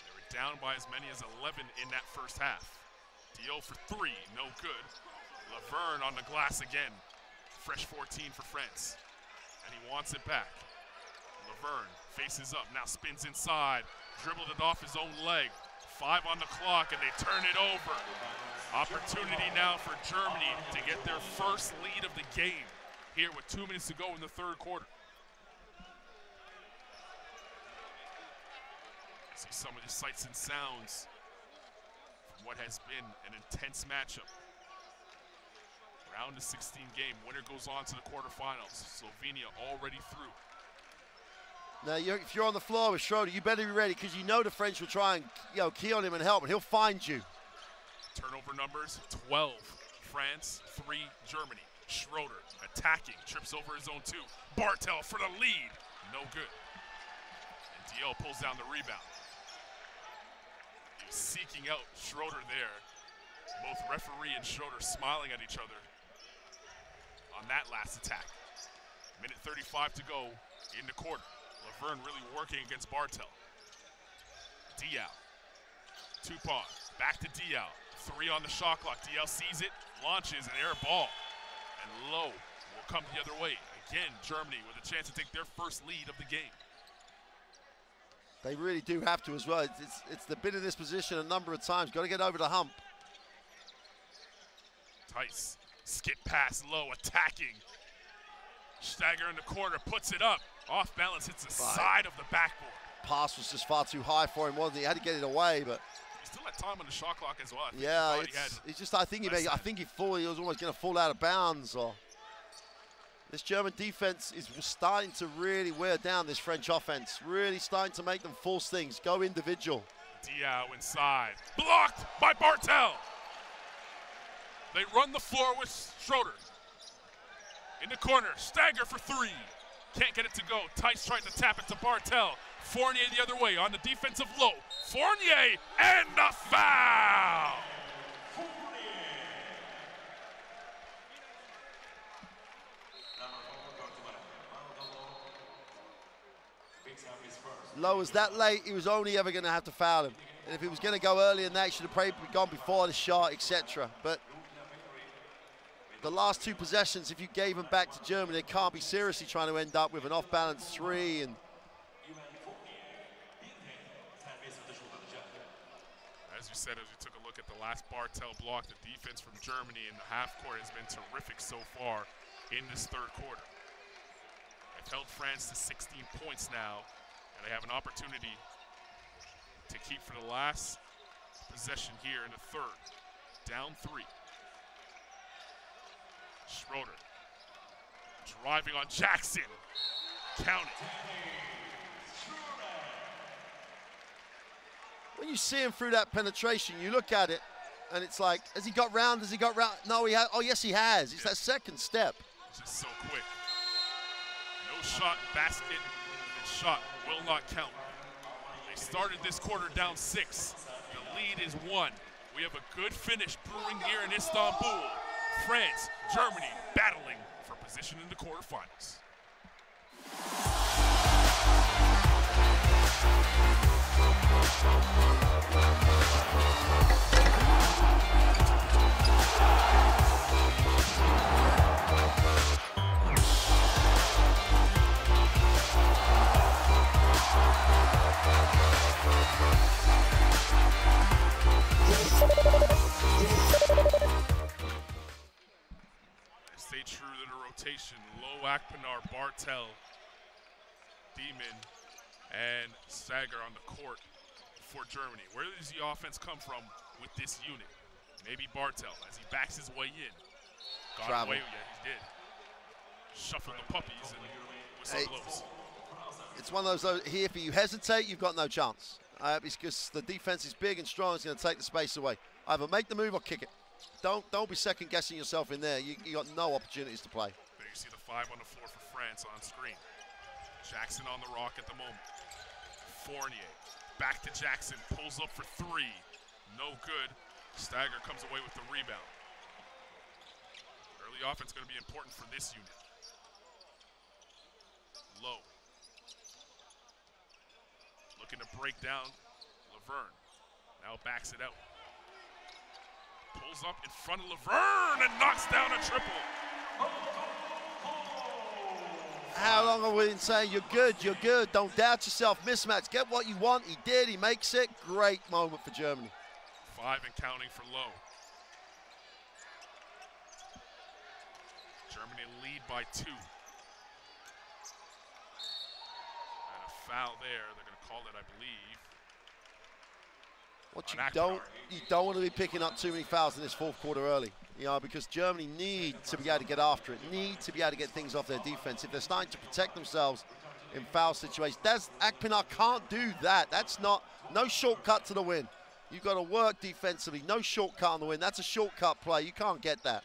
S1: They were down by as many as 11 in that first half. Diaw for 3, no good. Laverne on the glass again. Fresh 14 for France. And he wants it back. Laverne faces up, now spins inside. Dribbled it off his own leg. 5 on the clock, and they turn it over. Opportunity now for Germany to get their first lead of the game here with 2 minutes to go in the third quarter. See some of the sights and sounds from what has been an intense matchup. Round of 16 game. Winner goes on to the quarterfinals. Slovenia already through.
S2: Now, if you're on the floor with Schroeder, you better be ready, because the French will try and key on him and help, and he'll find you.
S1: Turnover numbers, 12 France, 3 Germany. Schroeder attacking, trips over his own 2. Bartel for the lead, no good. And Diaw pulls down the rebound. He was seeking out Schroeder there. Both referee and Schroeder smiling at each other on that last attack. Minute 35 to go in the quarter. Laverne really working against Bartel. Diaw. Toupin. Back to Diaw. 3 on the shot clock. Diaw sees it, launches, an air ball. And Low will come the other way. Again, Germany with a chance to take their first lead of the game.
S2: They really do have to as well. It's been in this position a number of times. Got to get over the hump.
S1: Tice. Skip pass, Low attacking. Stagger in the corner, puts it up. Off balance, hits the side of the backboard.
S2: Pass was just far too high for him, wasn't he? He had to get it away, but
S1: he still had time on the shot clock as well.
S2: Yeah, it's just I think he was almost going to fall out of bounds. Or this German defense is starting to really wear down this French offense. Really starting to make them force things, go individual.
S1: Diaw inside, blocked by Bartel. They run the floor with Schroeder. In the corner, Stagger for 3. Can't get it to go. Tice tried to tap it to Bartel. Fournier the other way on the defensive Low. Fournier and the foul!
S2: Lowe was that late, he was only ever going to have to foul him. And if he was going to go earlier than that, he should have probably gone before the shot, etc. But the last two possessions, if you gave them back to Germany, they can't be seriously trying to end up with an off-balance three. And
S1: as you said, as we took a look at the last Bartel block, the defense from Germany in the half court has been terrific so far in this third quarter. They've held France to 16 points now, and they have an opportunity to keep for the last possession here in the third. Down 3. Schroeder driving on Jackson. Count it.
S2: when you see him through that penetration, you look at it, and it's like, has he got round? Has he got round? No, he has. Oh, yes, he has. It's that second step.
S1: Just so quick. No shot, basket, and shot will not count. They started this quarter down 6. The lead is 1. We have a good finish brewing here in Istanbul. France, Germany battling for position in the quarterfinals. Stay true to the rotation. Low, Akpinar, Bartel, Demon, and Sager on the court for Germany. Where does the offense come from with this unit? Maybe Bartel as he backs his way in. Got away, yeah, he did. Shuffled the puppies and whistle blows.
S2: It's one of those, here, if you hesitate, you've got no chance. Because the defense is big and strong, it's going to take the space away. Either make the move or kick it. Don't be second guessing yourself in there. You got no opportunities to play.
S1: There you see the 5 on the floor for France on screen. Jackson on the rock at the moment. Fournier back to Jackson, pulls up for 3. No good. Stagger comes away with the rebound. Early offense going to be important for this unit. Low. Looking to break down Laverne. Now backs it out. Pulls up in front of Laverne and knocks down a triple.
S2: How long are we saying you're good, you're good, don't doubt yourself, mismatch, get what you want. He did, he makes it. Great moment for Germany.
S1: 5 and counting for Low. Germany lead by 2. And a foul there, they're going to call it, I believe.
S2: What you don't want to be picking up too many fouls in this fourth quarter early, because Germany need to be able to get after it, need to be able to get things off their defense. If they're starting to protect themselves in foul situations, Akpinar can't do that. That's no shortcut to the win. You've got to work defensively, no shortcut on the win. That's a shortcut play. You can't get that.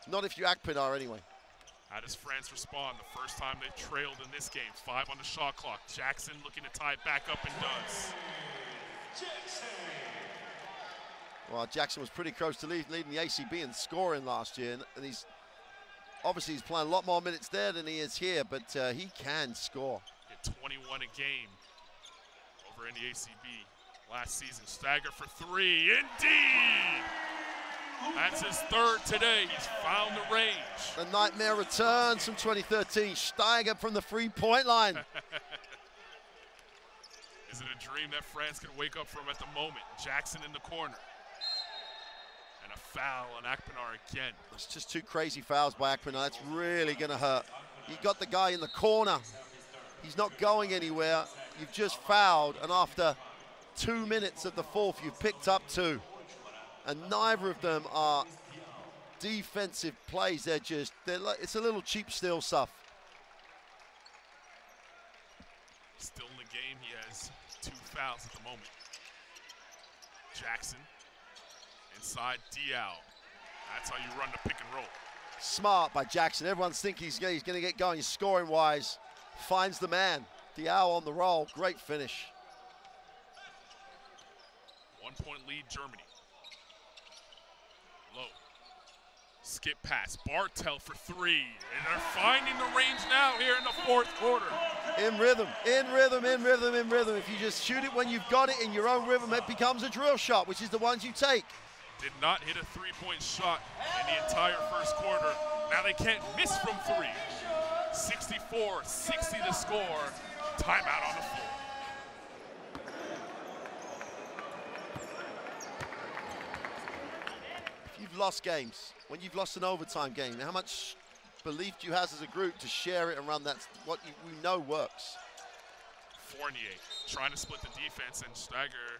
S2: Not if you're Akpinar anyway.
S1: How does France respond? The first time they trailed in this game, 5 on the shot clock. Jackson looking to tie it back up and does.
S2: Well, Jackson was pretty close to leading the ACB in scoring last year, and he's playing a lot more minutes there than he is here, but he can score.
S1: Hit 21 a game over in the ACB last season. Stagger for 3, indeed! That's his 3rd today. He's found the range.
S2: The nightmare returns from 2013. Steiger from the 3-point line.
S1: Is it a dream that France can wake up from at the moment? Jackson in the corner. And a foul on Akpinar again.
S2: It's just 2 crazy fouls by Akpinar. That's really going to hurt. You got the guy in the corner. He's not going anywhere. You've just fouled, and after 2 minutes of the fourth, you've picked up 2. And neither of them are defensive plays. It's a little cheap steal stuff.
S1: Still in the game, he has 2 fouls at the moment. Jackson inside Diao. That's how you run the pick and roll.
S2: Smart by Jackson. Everyone's thinking he's going to get going scoring wise. Finds the man. Diao on the roll. Great finish.
S1: 1-point lead, Germany. Low. Skip pass. Bartel for 3. And they're finding the range now here in the fourth quarter.
S2: In rhythm, in rhythm, in rhythm, in rhythm. If you just shoot it when you've got it in your own rhythm, it becomes a drill shot, which is the ones you take.
S1: Did not hit a three-point shot in the entire first quarter. Now they can't miss from three. 64-60 the score. Timeout on the floor.
S2: If you've lost games, when you've lost an overtime game, how much belief do you have as a group to share it and run that, what we know works?
S1: Fournier trying to split the defense and stagger.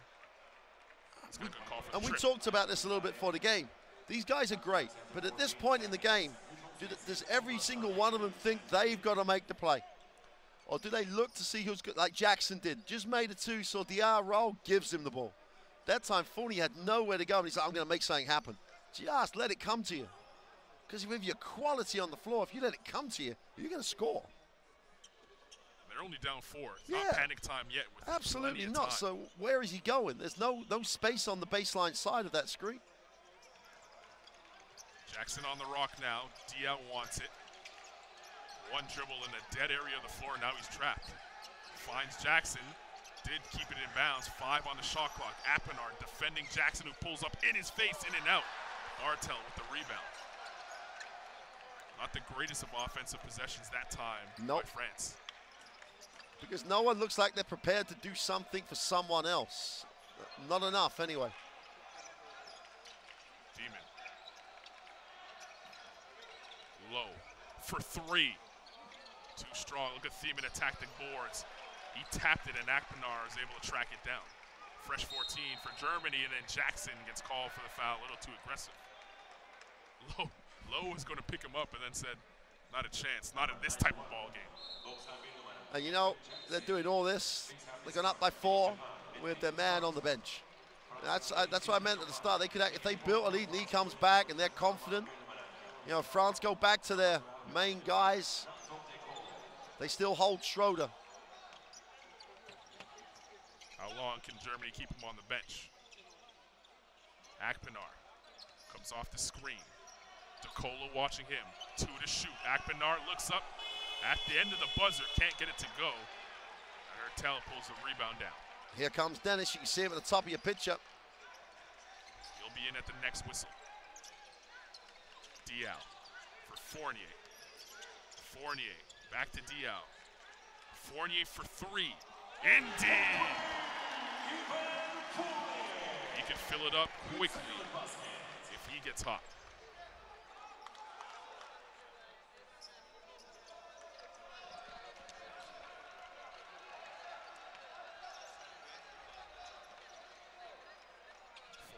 S1: It's a good call for the
S2: And
S1: trip.
S2: we talked about this a little bit before the game. These guys are great, but at this point in the game, does every single one of them think they've got to make the play? Or do they look to see who's good, like Jackson did? Just made a two, saw DR roll, gives him the ball. That time, Fournier had nowhere to go, and he's like, I'm going to make something happen. Just let it come to you. Because with your quality on the floor, if you let it come to you, you're going to score.
S1: They're only down 4. It's
S2: Yeah.
S1: not panic time yet. With
S2: Absolutely
S1: plenty of
S2: not.
S1: time.
S2: So where is he going? There's no space on the baseline side of that screen.
S1: Jackson on the rock now. Diao wants it. One dribble in the dead area of the floor. Now he's trapped. Finds Jackson. Did keep it in bounds. 5 on the shot clock. Apinar defending Jackson, who pulls up in his face, in and out. Bartel with the rebound. Not the greatest of offensive possessions that time by France.
S2: Because no one looks like they're prepared to do something for someone else. Not enough, anyway.
S1: Demon. Low for 3. Too strong. Look at Thiemann attack the boards. He tapped it, and Akpinar is able to track it down. Fresh 14 for Germany, and then Jackson gets called for the foul. A little too aggressive. Low was going to pick him up and then said, not a chance, not in this type of ball game.
S2: And you know, they're doing all this. They're going up by 4 with their man on the bench. That's what I meant at the start. They could, if they built a lead and he comes back and they're confident, you know, France go back to their main guys. They still hold Schroeder.
S1: How long can Germany keep him on the bench? Akpinar comes off the screen. DeColo watching him. 2 to shoot. Akpinar looks up at the end of the buzzer. Can't get it to go. Hertel pulls the rebound down.
S2: Here comes Dennis. You can see him at the top of your picture.
S1: He'll be in at the next whistle. Diao for Fournier. Fournier back to Diao. Fournier for 3. Indeed! He can fill it up quickly if he gets hot.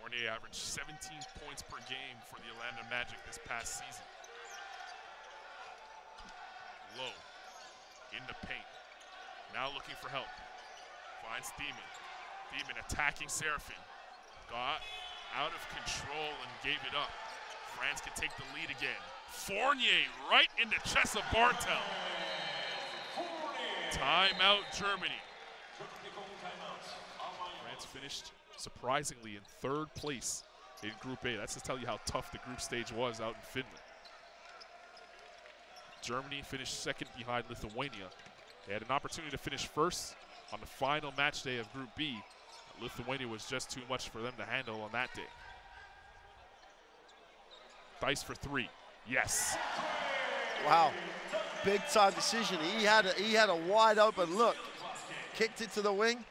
S1: Fournier averaged 17 points per game for the Orlando Magic this past season. Low in the paint. Now looking for help. Finds Thiemann. Thiemann attacking Serafin. Got out of control and gave it up. France can take the lead again. Fournier right in the chest of Bartel. Timeout, Germany. France finished surprisingly in 3rd place in Group A. That's to tell you how tough the group stage was out in Finland. Germany finished 2nd behind Lithuania. They had an opportunity to finish 1st on the final match day of Group B. Lithuania was just too much for them to handle on that day. Dice for 3. Yes.
S2: Wow. Big time decision. He had a wide open look. Kicked it to the wing.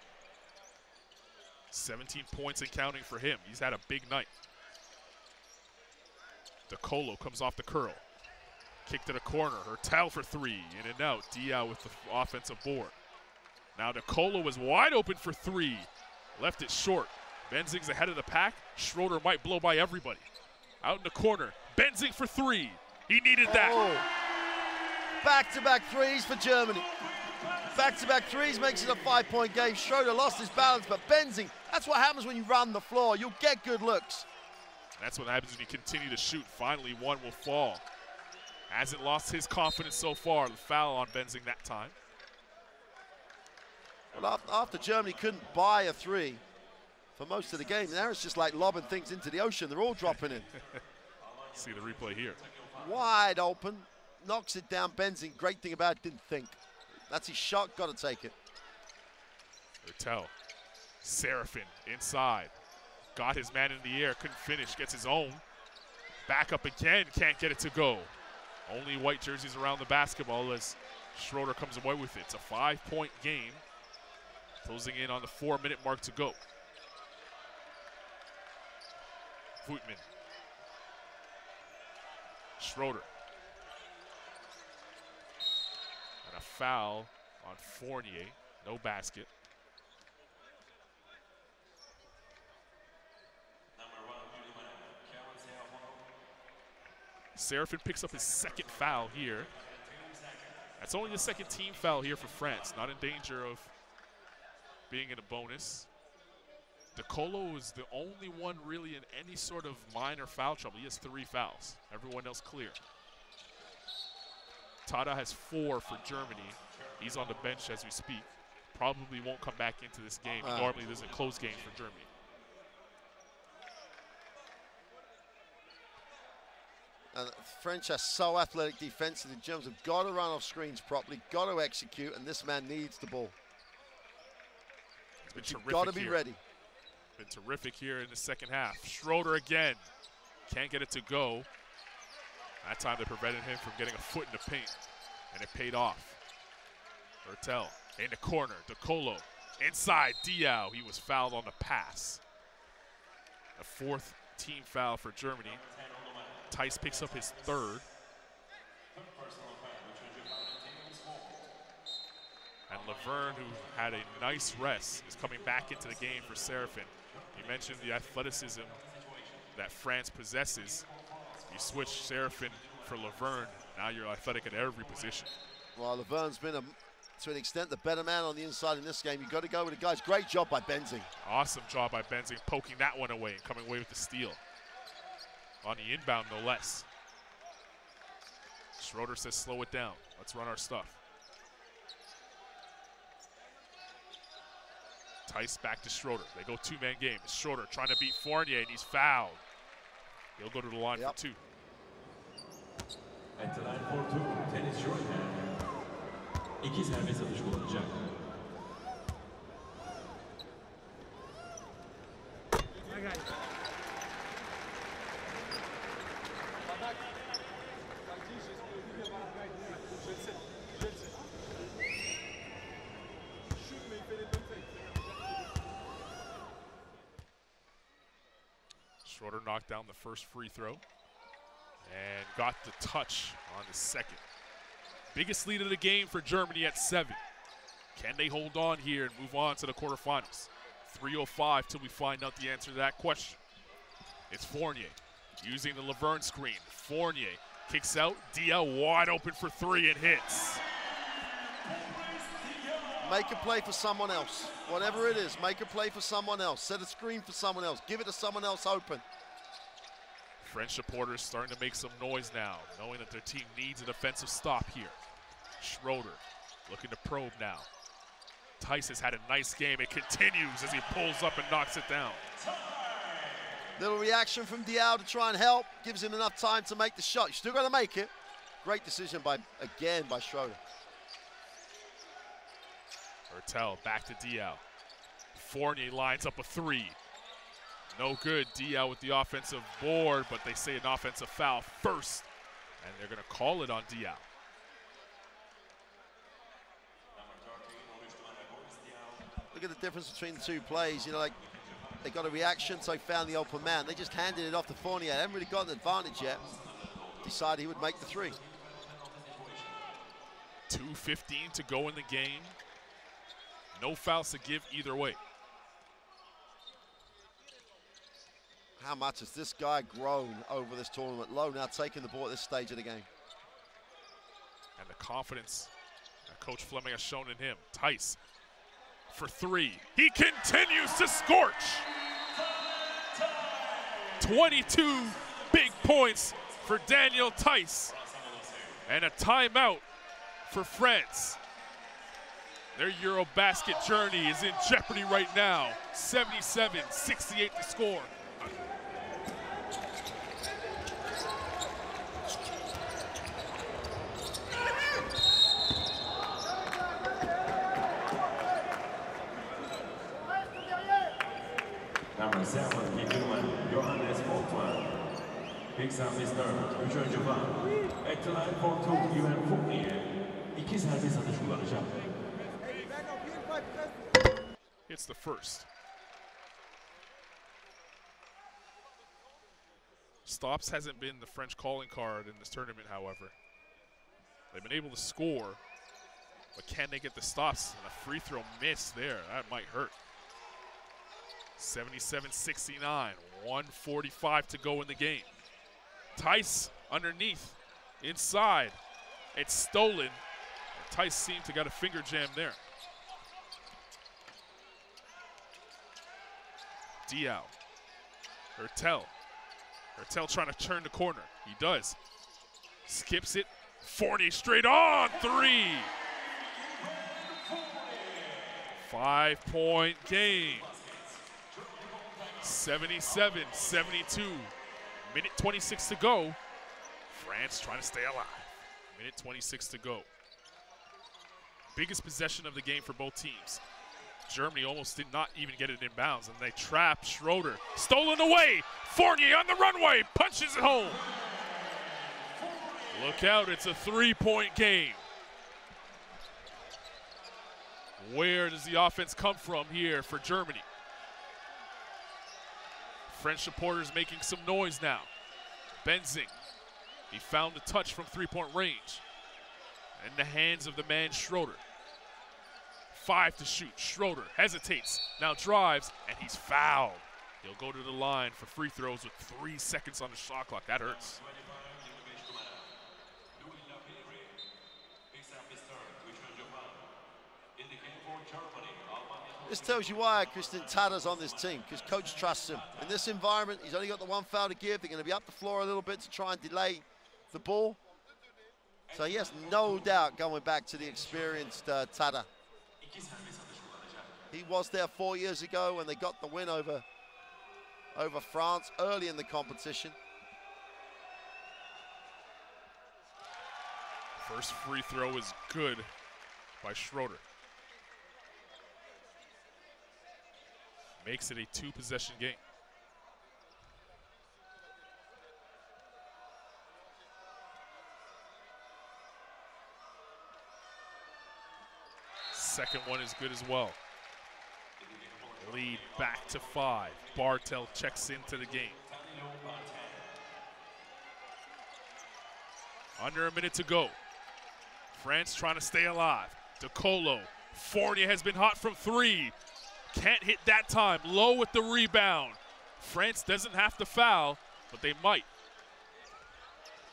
S1: 17 points and counting for him. He's had a big night. DeColo comes off the curl. Kick to the corner. Hertel for 3. In and out. Diao with the offensive board. Now DeColo was wide open for 3. Left it short. Benzing's ahead of the pack. Schroeder might blow by everybody. Out in the corner. Benzing for 3. He needed that.
S2: Oh. Back-to-back threes for Germany. Back-to-back threes makes it a 5-point game. Schroeder lost his balance, but Benzing, that's what happens when you run the floor. You'll get good looks.
S1: That's what happens when you continue to shoot. Finally, one will fall. Hasn't lost his confidence so far. The foul on Benzing that time.
S2: Well, after Germany couldn't buy a 3 for most of the game, now it's just like lobbing things into the ocean. They're all dropping in.
S1: See the replay here.
S2: Wide open, knocks it down. Benzing, great thing about it, didn't think. That's his shot, got to take it.
S1: Ertel, Seraphin inside. Got his man in the air, couldn't finish, gets his own. Back up again, can't get it to go. Only white jerseys around the basketball as Schroeder comes away with it. It's a 5-point game. Closing in on the 4-minute mark to go. Voigtman. Schroeder. And a foul on Fournier. No basket. Seraphin picks up his second foul here. That's only the second team foul here for France. Not in danger of being in a bonus. DeColo is the only one really in any sort of minor foul trouble. He has 3 fouls. Everyone else clear. Tada has 4 for Germany. He's on the bench as we speak. Probably won't come back into this game. Normally there's a close game for Germany.
S2: And the French are so athletic defensively. The Germans have got to run off screens properly, got to execute, and this man needs the ball.
S1: You've
S2: got to be ready.
S1: Been terrific here in the second half. Schroeder again. Can't get it to go. That time they prevented him from getting a foot in the paint, and it paid off. Ertel in the corner. DeColo inside. Diao. He was fouled on the pass. The 4th team foul for Germany. Tice picks up his 3rd. And Laverne, who had a nice rest, is coming back into the game for Seraphin. You mentioned the athleticism that France possesses. You switch Seraphin for Laverne. Now you're athletic at every position.
S2: Well, Laverne's been, to an extent, the better man on the inside in this game. You've got to go with the guys. Great job by Benzing.
S1: Awesome job by Benzing, poking that one away and coming away with the steal. On the inbound, no less. Schroeder says, slow it down. Let's run our stuff. Tice back to Schroeder. They go 2-man game. It's Schroeder trying to beat Fournier, and he's fouled. He'll go to the line for 2.
S3: At the line for 2, Dennis Jordan. 2 serbest atış kullanacak.
S1: Schroeder knocked down the first free throw and got the touch on the second. Biggest lead of the game for Germany at 7. Can they hold on here and move on to the quarterfinals? 3:05 till we find out the answer to that question. It's Fournier using the Laverne screen. Fournier kicks out. Diao wide open for 3 and hits.
S2: Make a play for someone else. Whatever it is, make a play for someone else. Set a screen for someone else. Give it to someone else open.
S1: French supporters starting to make some noise now, knowing that their team needs a defensive stop here. Schroeder looking to probe now. Tice has had a nice game. It continues as he pulls up and knocks it down.
S2: Little reaction from Diao to try and help. Gives him enough time to make the shot. You still got to make it. Great decision by Schroeder.
S1: Ertel back to Diao. Fournier lines up a 3. No good. Diao with the offensive board, but they say an offensive foul first, and they're going to call it on Diao.
S2: Look at the difference between the 2 plays. You know, like they got a reaction, so they found the open man. They just handed it off to Fournier. They haven't really got an advantage yet. Decided he would make the 3.
S1: 2:15 to go in the game. No fouls to give either way.
S2: How much has this guy grown over this tournament? Low now taking the ball at this stage of the game.
S1: And the confidence that Coach Fleming has shown in him. Tice for 3. He continues to scorch. 22 big points for Daniel Tice. And a timeout for France. Their EuroBasket journey is in jeopardy right now. 77-68 to score.
S3: 7, 기준만 요하네스 포트만. Mr. Richard Jovan. At the line for 2, Ivan Fournier. İki serbest atış kullanacak.
S1: It's the first. Stops hasn't been the French calling card in this tournament, however. They've been able to score, but can they get the stops? And a free throw miss there, that might hurt. 77-69, 1:45 to go in the game. Tice underneath, inside. It's stolen. Tice seemed to got a finger jam there. Diao. Hurtel trying to turn the corner. He does. Skips it. Fournier straight on. 3. 5-point game. 77-72. Minute 26 to go. France trying to stay alive. Minute 26 to go. Biggest possession of the game for both teams. Germany almost did not even get it in bounds, and they trap Schroeder. Stolen away. Fournier on the runway. Punches it home. Look out, it's a 3-point game. Where does the offense come from here for Germany? French supporters making some noise now. Benzing. He found the touch from 3-point range. In the hands of the man Schroeder. 5 to shoot. Schroeder hesitates, now drives, and he's fouled. He'll go to the line for free throws with 3 seconds on the shot clock. That hurts.
S2: This tells you why Christian Tada's on this team, because coach trusts him. In this environment, he's only got the 1 foul to give. They're going to be up the floor a little bit to try and delay the ball. So he has no doubt going back to the experienced Tada. He was there 4 years ago when they got the win over France early in the competition.
S1: First free throw is good by Schroeder. Makes it a 2-possession game. Second one is good as well. Lead back to 5. Bartel checks into the game. Under a minute to go. France trying to stay alive. DeColo. Fournier has been hot from 3. Can't hit that time. Low with the rebound. France doesn't have to foul, but they might.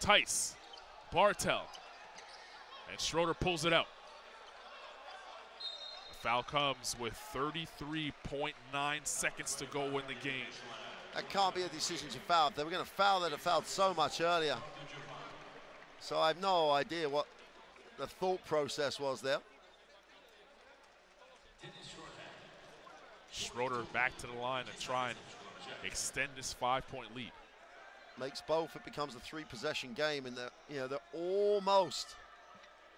S1: Tice. Bartel. And Schroeder pulls it out. Foul comes with 33.9 seconds to go in the game.
S2: That can't be a decision to foul. If they were going to foul, they'd have fouled so much earlier. So I have no idea what the thought process was there.
S1: Schroeder back to the line and try and extend this 5-point lead.
S2: Makes both. It becomes a 3-possession game, and they're almost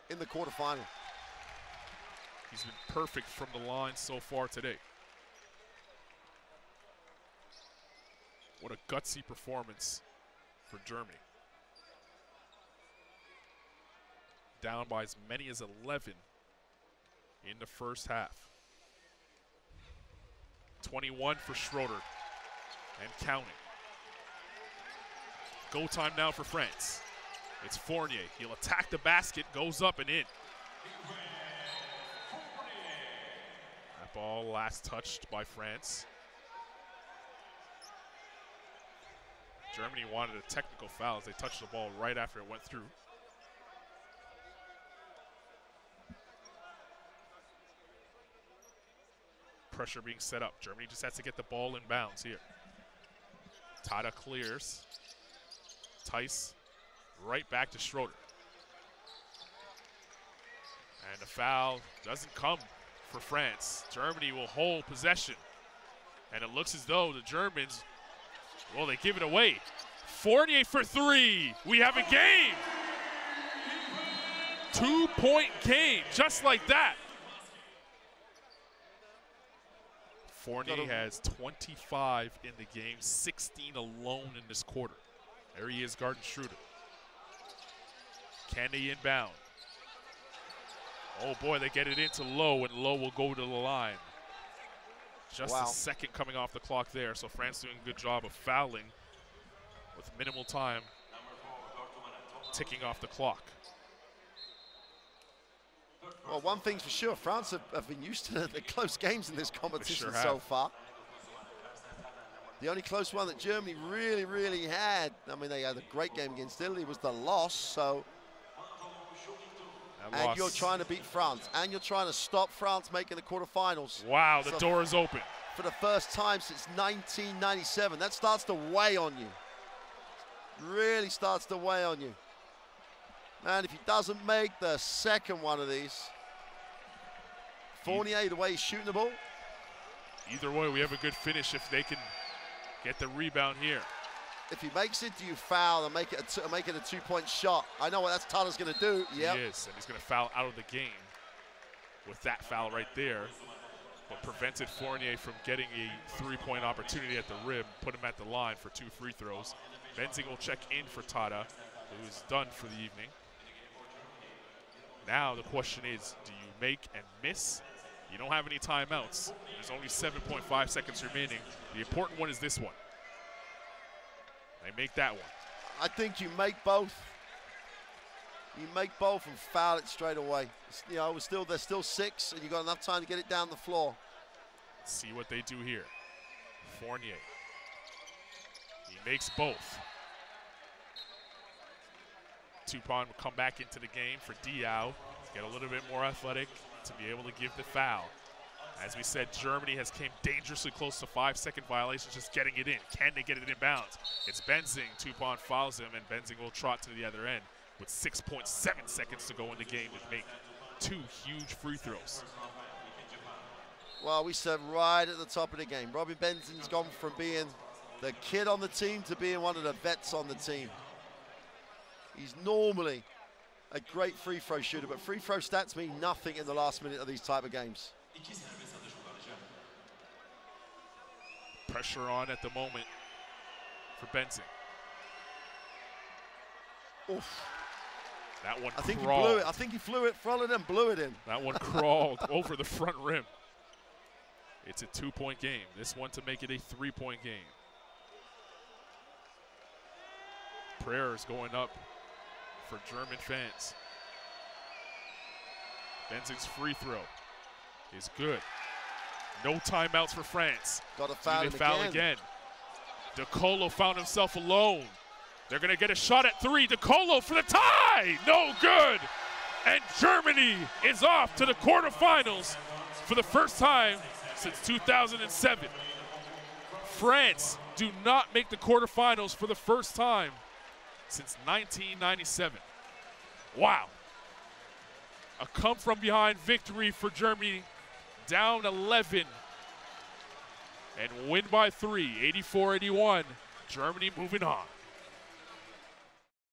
S2: in the quarterfinal.
S1: He's been perfect from the line so far today. What a gutsy performance for Germany. Down by as many as 11 in the first half. 21 for Schroeder and counting. Go time now for France. It's Fournier. He'll attack the basket, goes up and in. That ball last touched by France. Germany wanted a technical foul as they touched the ball right after it went through. Pressure being set up. Germany just has to get the ball in bounds here. Tada clears. Tice right back to Schroeder. And the foul doesn't come for France. Germany will hold possession. And it looks as though the Germans, well, they give it away. Fournier for 3. We have a game. 2-point game, just like that. Fournier has 25 in the game, 16 alone in this quarter. There he is guarding Schroeder. Can they inbound? Oh boy, they get it into Lowe, and Lowe will go to the line. Just a second coming off the clock there, so France doing a good job of fouling with minimal time ticking off the clock.
S2: Well, one thing's for sure, France have been used to the close games in this competition so far. The only close one that Germany really had, I mean, they had a great game against Italy, was the loss, so. And you're trying to beat France, and you're trying to stop France making the quarterfinals.
S1: Wow, the door is open.
S2: For the first time since 1997. That starts to weigh on you. Really starts to weigh on you. And if he doesn't make the second one of these, Fournier, the way he's shooting the ball.
S1: Either way, we have a good finish if they can get the rebound here.
S2: If he makes it, do you foul and make it a two-point shot? I know what that's Tada's going to do. Yep.
S1: He is, and he's going to foul out of the game with that foul right there. But prevented Fournier from getting a three-point opportunity at the rim, put him at the line for 2 free throws. Benzing will check in for Tada, who is done for the evening. Now the question is, do you make and miss? You don't have any timeouts. There's only 7.5 seconds remaining. The important one is this one. They make that one.
S2: I think you make both. You make both and foul it straight away. You know, there's still 6, and you got enough time to get it down the floor.
S1: Let's see what they do here. Fournier. He makes both. Tupon will come back into the game for Diao. Get a little bit more athletic to be able to give the foul. As we said, Germany has came dangerously close to 5-second violations, just getting it in. Can they get it in bounds? It's Benzing. Tupon fouls him, and Benzing will trot to the other end with 6.7 seconds to go in the game to make 2 huge free throws.
S2: Well, we said right at the top of the game, Robin Benzing's gone from being the kid on the team to being one of the vets on the team. He's normally a great free throw shooter, but free throw stats mean nothing in the last minute of these type of games.
S1: Pressure on at the moment for Benzing.
S2: Oof.
S1: That one
S2: I think
S1: crawled.
S2: He blew it. I think he flew it, fronted and blew it in.
S1: That one crawled over the front rim. It's a 2-point game. This one to make it a 3-point game. Prayers going up for German fans. Benzing's free throw is good. No timeouts for France.
S2: Got to foul him
S1: again. De Colo found himself alone. They're going to get a shot at 3. De Colo for the tie. No good. And Germany is off to the quarterfinals for the first time since 2007. France do not make the quarterfinals for the first time since 1997. Wow. A come-from-behind victory for Germany, down 11, and win by 3, 84-81. Germany moving on.